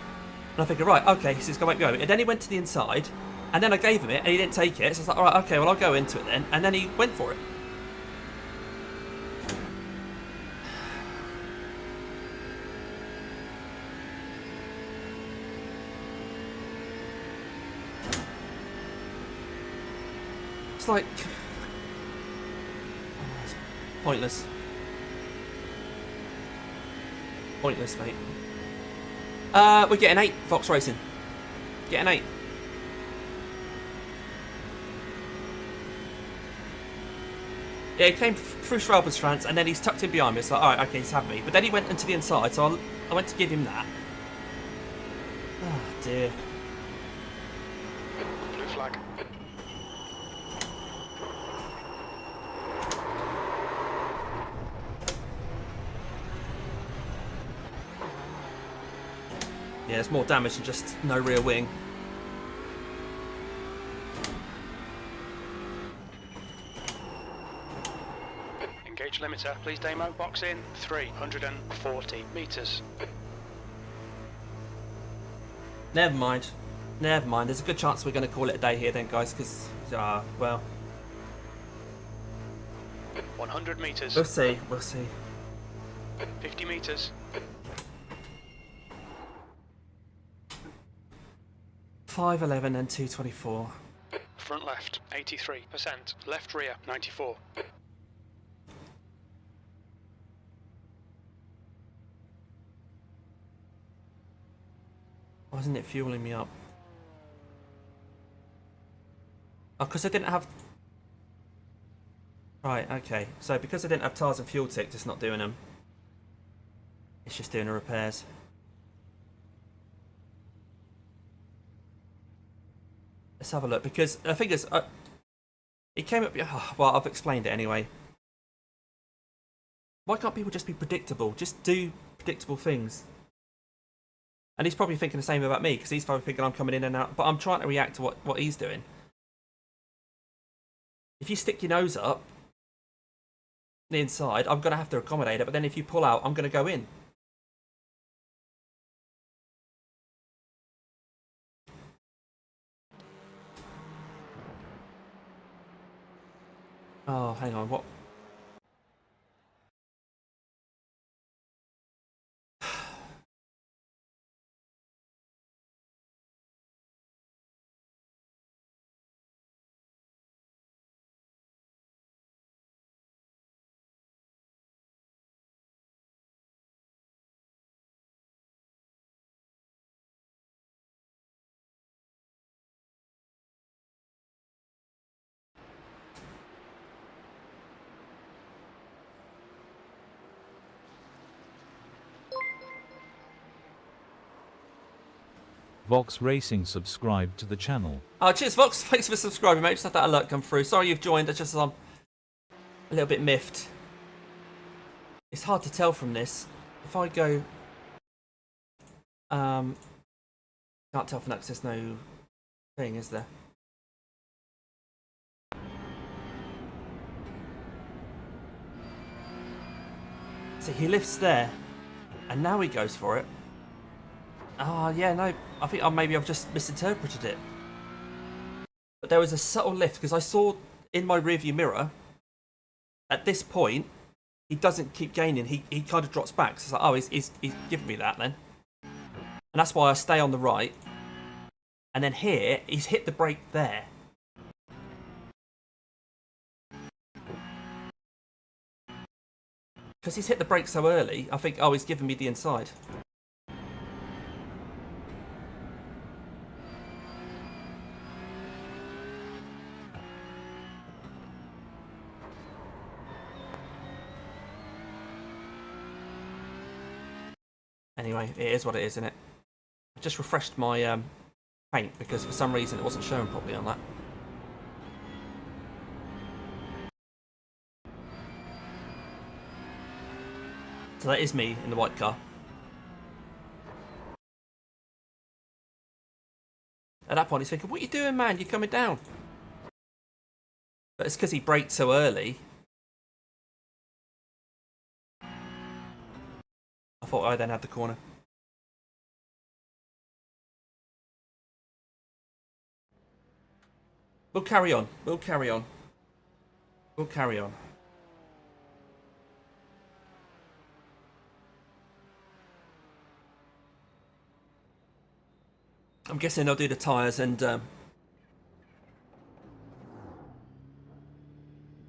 and I figured, right, okay, so he's going to make me go. And then he went to the inside, and then I gave him it, and he didn't take it, so I was like, alright, okay, well, I'll go into it then. And then he went for it. It's like... it's pointless. Pointless, mate. We're getting 8, Fox Racing. Getting 8. Yeah, he came through Schwalbenschwanz and then he's tucked in behind me. It's like, alright, okay, he's having me. But then he went into the inside, so I went to give him that. Oh, dear. Blue flag. Yeah, there's more damage than just no rear wing. Engage limiter. Please demo. Box in 340 meters. Never mind. Never mind. There's a good chance we're going to call it a day here then, guys, because, well... 100 meters. We'll see. We'll see. 50 meters. 511 and 224. Front left 83%. Left rear 94. Why isn't it fueling me up? Oh, because I didn't have... Right, okay. So because I didn't have tires and fuel ticked, it's not doing them. It's just doing the repairs. Let's have a look, because the thing is, it came up... well, I've explained it anyway. Why can't people just be predictable? Just do predictable things. And he's probably thinking the same about me, because he's probably thinking I'm coming in and out, but I'm trying to react to what he's doing. If you stick your nose up the inside, I'm going to have to accommodate it, but then if you pull out, I'm going to go in. Oh, hang on, what? Vox Racing subscribed to the channel. Oh, cheers, Vox. Thanks for subscribing, mate. Just had that alert come through. Sorry you've joined. It's just I'm a little bit miffed. It's hard to tell from this. If I go... can't tell from that because there's no thing, is there? See, he lifts there. And now he goes for it. Oh, yeah, no. I think maybe I've just misinterpreted it. But there was a subtle lift because I saw in my rearview mirror, at this point, he doesn't keep gaining. He kind of drops back. So it's like, oh, he's giving me that then. And that's why I stay on the right. And then here, he's hit the brake there. Because he's hit the brake so early, I think, oh, he's giving me the inside. Anyway, it is what it is, isn't it? I just refreshed my paint because for some reason it wasn't showing properly on that. So that is me in the white car. At that point he's thinking, what are you doing, man? You're coming down. But it's because he braked so early. I thought I then had the corner. We'll carry on. We'll carry on. We'll carry on. I'm guessing they'll do the tyres and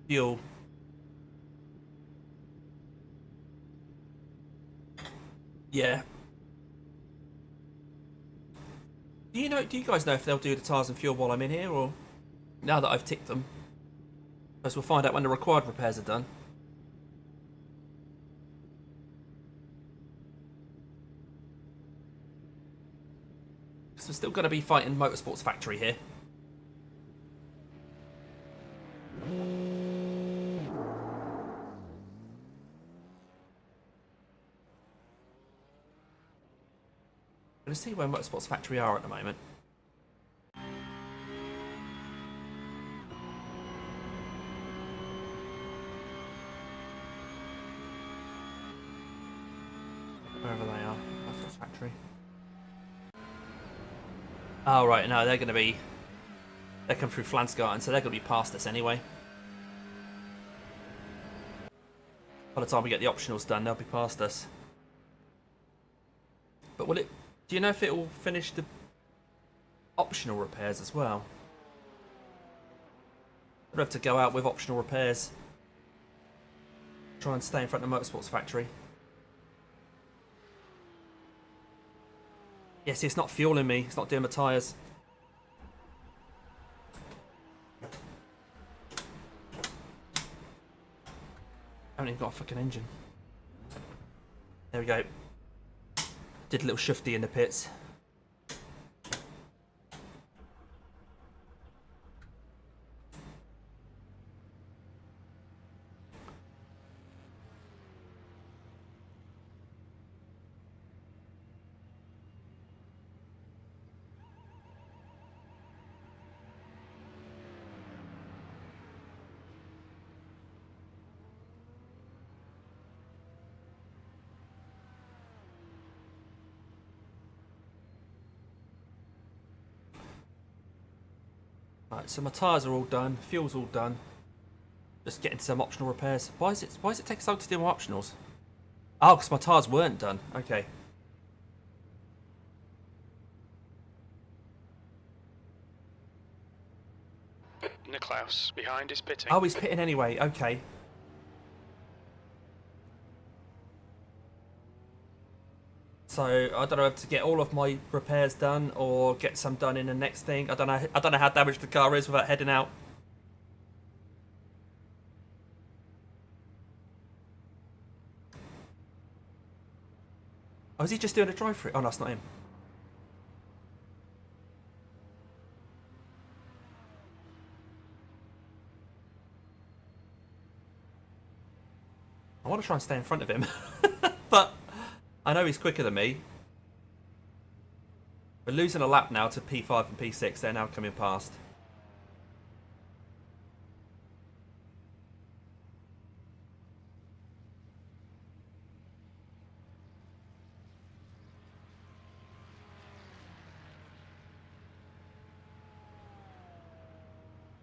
fuel. Yeah. Do you guys know if they'll do the tyres and fuel while I'm in here, or now that I've ticked them? Because we'll find out when the required repairs are done. Because we're still going to be fighting Motorsports Factory here. Let's see where Motorsports Factory are at the moment. Wherever they are, Motorsports Factory. Oh right, no, they're come through Flansgarten, so they're going to be past us anyway. By the time we get the optionals done, they'll be past us. But will it? Do you know if it will finish the optional repairs as well? We'll have to go out with optional repairs. Try and stay in front of the Motorsports Factory. Yes, it's not fueling me. It's not doing my tyres. I haven't even got a fucking engine. There we go. Did a little shifty in the pits. Right, so my tyres are all done, fuel's all done. Just getting some optional repairs. Why is it taking so long to do my optionals? Oh, because my tyres weren't done. Okay. Niklaus, behind is pitting. Oh, he's pitting anyway. Okay. So I don't know if to get all of my repairs done or get some done in the next thing. I don't know how damaged the car is without heading out. Oh, is he just doing a drive through? Oh no, it's not him. I want to try and stay in front of him, but I know he's quicker than me. We're losing a lap now to P5 and P6. They're now coming past.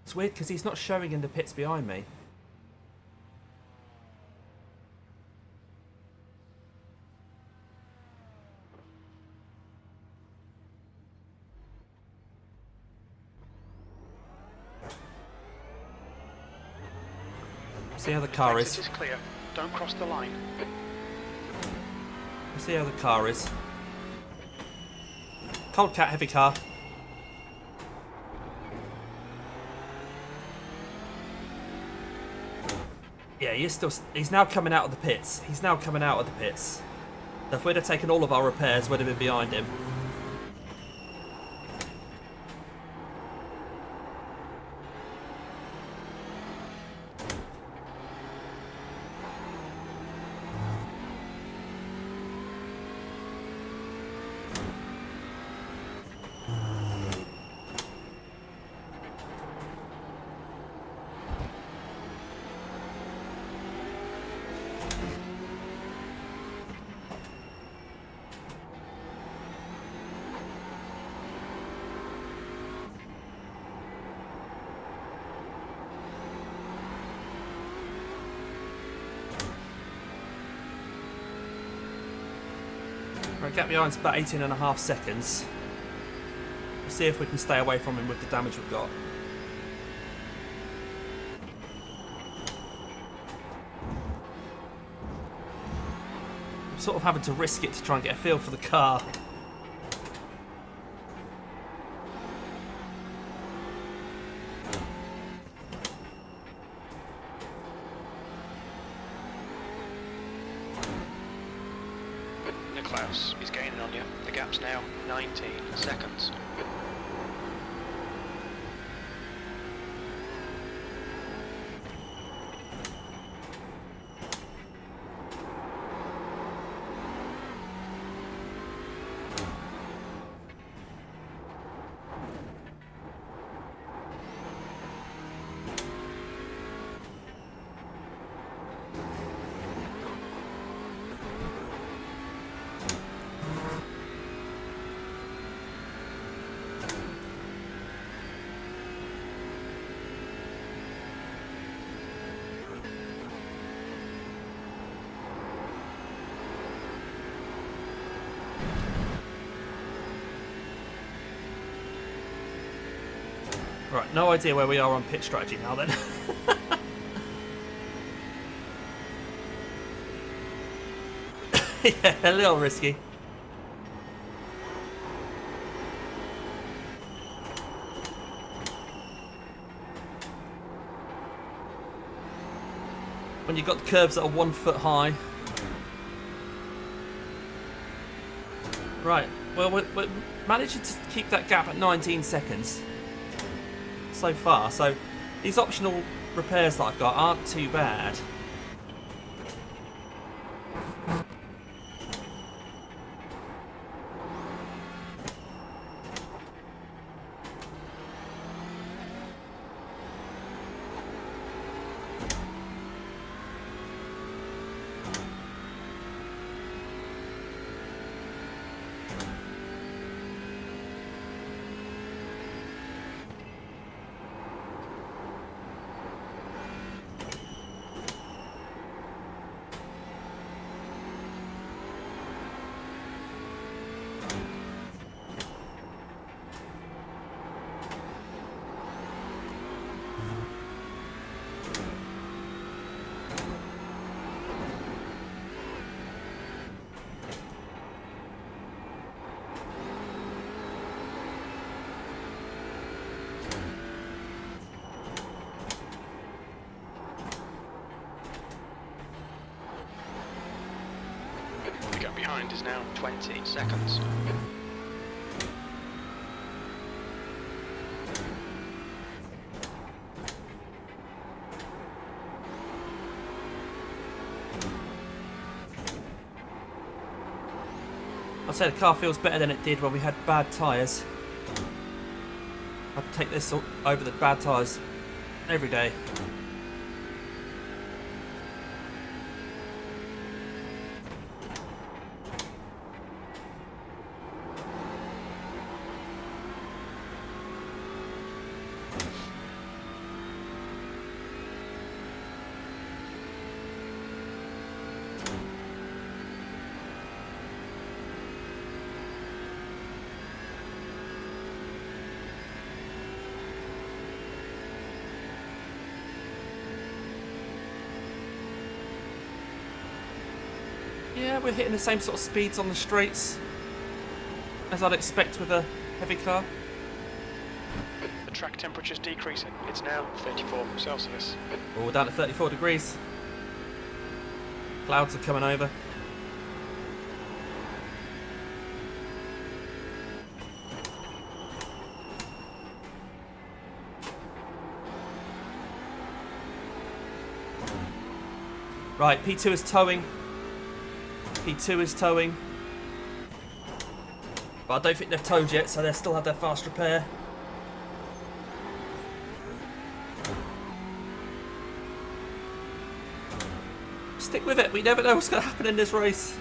It's weird because he's not showing in the pits behind me. See how the car is. Exit is clear. Don't cross the line. See how the car is. Cold cat, heavy car. Yeah, he's now coming out of the pits. He's now coming out of the pits. So if we'd have taken all of our repairs, we'd have been behind him. Right, gap behind's about 18.5 seconds. We'll see if we can stay away from him with the damage we've got. I'm sort of having to risk it to try and get a feel for the car. He's gaining on you. The gap's now 19 seconds. Right, no idea where we are on pit strategy now then. Yeah, a little risky. When you've got the curves that are 1 foot high. Right, well, we're managing to keep that gap at 19 seconds. So far, so these optional repairs that I've got aren't too bad. The gap behind is now 20 seconds. I'd say the car feels better than it did when we had bad tyres. I'd take this over the bad tyres every day. Yeah, we're hitting the same sort of speeds on the straights as I'd expect with a heavy car. The track temperature's decreasing. It's now 34 Celsius. Oh, we're down to 34 degrees. Clouds are coming over. Right, P2 is towing. P2 is towing. But I don't think they've towed yet, so they still have their fast repair. Stick with it, we never know what's going to happen in this race.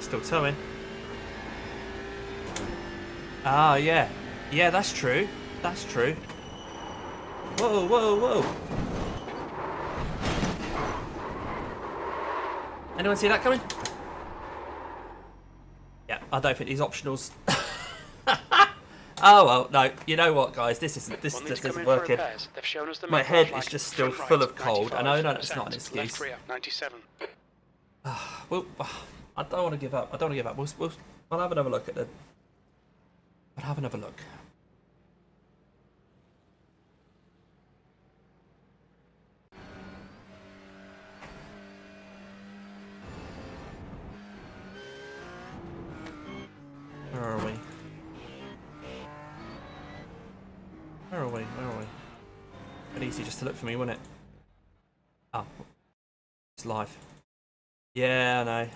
Still towing. Ah, yeah. Yeah, that's true. That's true. Whoa, whoa, whoa. Anyone see that coming? Yeah, I don't think these optionals. Oh well, no. You know what, guys? This isn't working. My head is just still full of cold. I know that's not an excuse. Well, I don't want to give up. I don't want to give up. We'll have another look at the. We'll have another look. Where are we? Where are we? Where are we? Bit easy just to look for me, wouldn't it? Oh, it's live. Yeah, I know.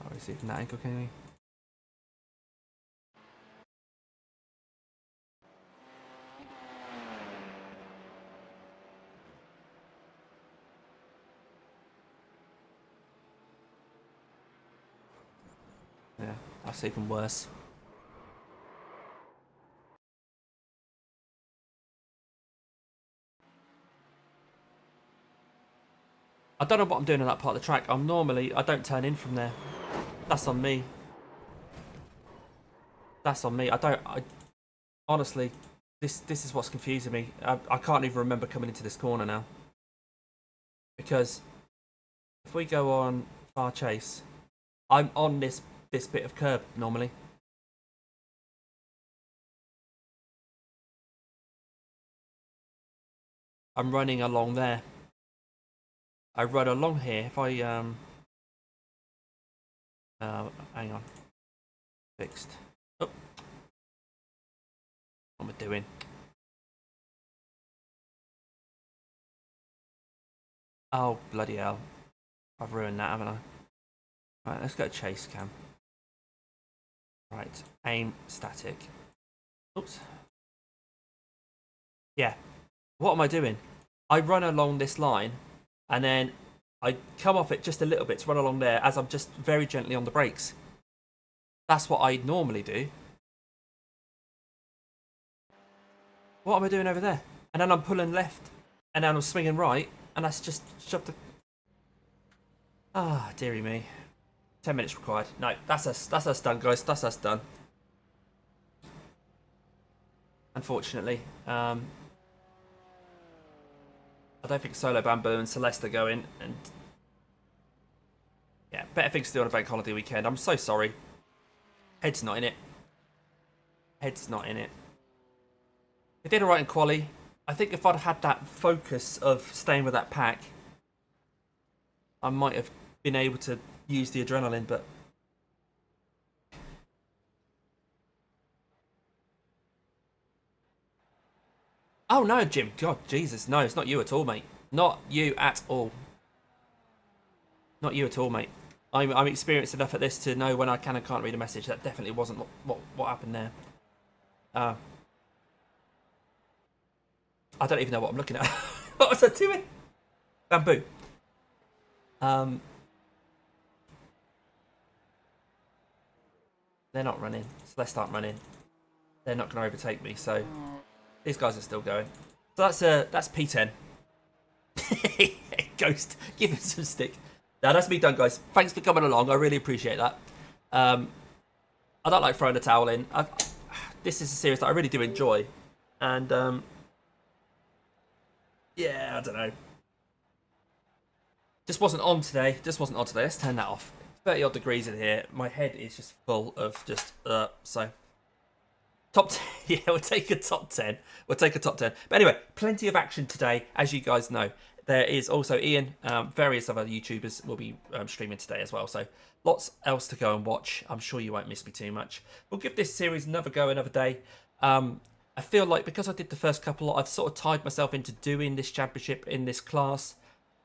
Can't see from that angle, can we? Yeah, that's even worse. I don't know what I'm doing on that part of the track. I don't turn in from there. That's on me. That's on me. Honestly, this is what's confusing me. I can't even remember coming into this corner now. Because if we go on far chase, I'm on this bit of curb normally. I'm running along there. I run along here. If I hang on, fixed. Oh, what am I doing? Oh bloody hell! I've ruined that, haven't I? Right, let's go chase cam. Right, aim static. Oops. Yeah. What am I doing? I run along this line, and then I come off it just a little bit to run along there as I'm just very gently on the brakes. That's what I normally do. What am I doing over there? And then I'm pulling left, and then I'm swinging right, and that's just shoved the... Ah, dearie me. 10 minutes required. No, that's us done, guys. That's us done. Unfortunately. I don't think Solo Bamboo and Celeste are going. And yeah, better things to do on a bank holiday weekend. I'm so sorry. Head's not in it. Head's not in it. It did alright in quali. I think if I'd had that focus of staying with that pack, I might have been able to use the adrenaline, but oh no, Jim. God, Jesus, no, it's not you at all, mate. Not you at all. Not you at all, mate. I'm experienced enough at this to know when I can and can't read a message. That definitely wasn't what happened there. I don't even know what I'm looking at. What was I doing? Bamboo. They're not running. Celeste aren't running. They're not going to overtake me, so these guys are still going. So that's P10. Ghost, give him some stick. Now that's me done, guys. Thanks for coming along. I really appreciate that. I don't like throwing the towel in. This is a series that I really do enjoy, and yeah, I don't know. Just wasn't on today. Let's turn that off. 30 odd degrees in here. My head is just full of just so. Top 10. Yeah, we'll take a top 10. We'll take a top 10. But anyway, plenty of action today, as you guys know. There is also Ian, various other YouTubers will be streaming today as well. So lots else to go and watch. I'm sure you won't miss me too much. We'll give this series another go another day. I feel like because I did the first couple, I've sort of tied myself into doing this championship in this class.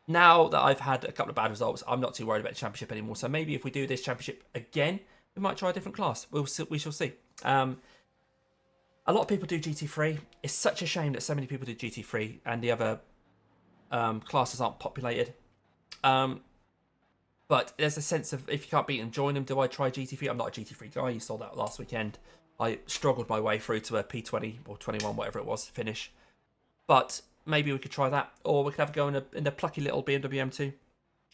Now that I've had a couple of bad results, I'm not too worried about the championship anymore. So maybe if we do this championship again, we might try a different class. We shall see. A lot of people do GT3. It's such a shame that so many people do GT3 and the other classes aren't populated. But there's a sense of, if you can't beat them, join them. Do I try GT3? I'm not a GT3 guy. You saw that last weekend. I struggled my way through to a P20 or 21, whatever it was, finish. But maybe we could try that. Or we could have a go in the plucky little BMW M2.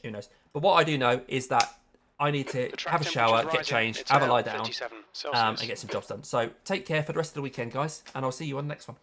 Who knows? But what I do know is that I need to have a shower, get changed, have a lie down, and get some jobs done. So take care for the rest of the weekend, guys. And I'll see you on the next one.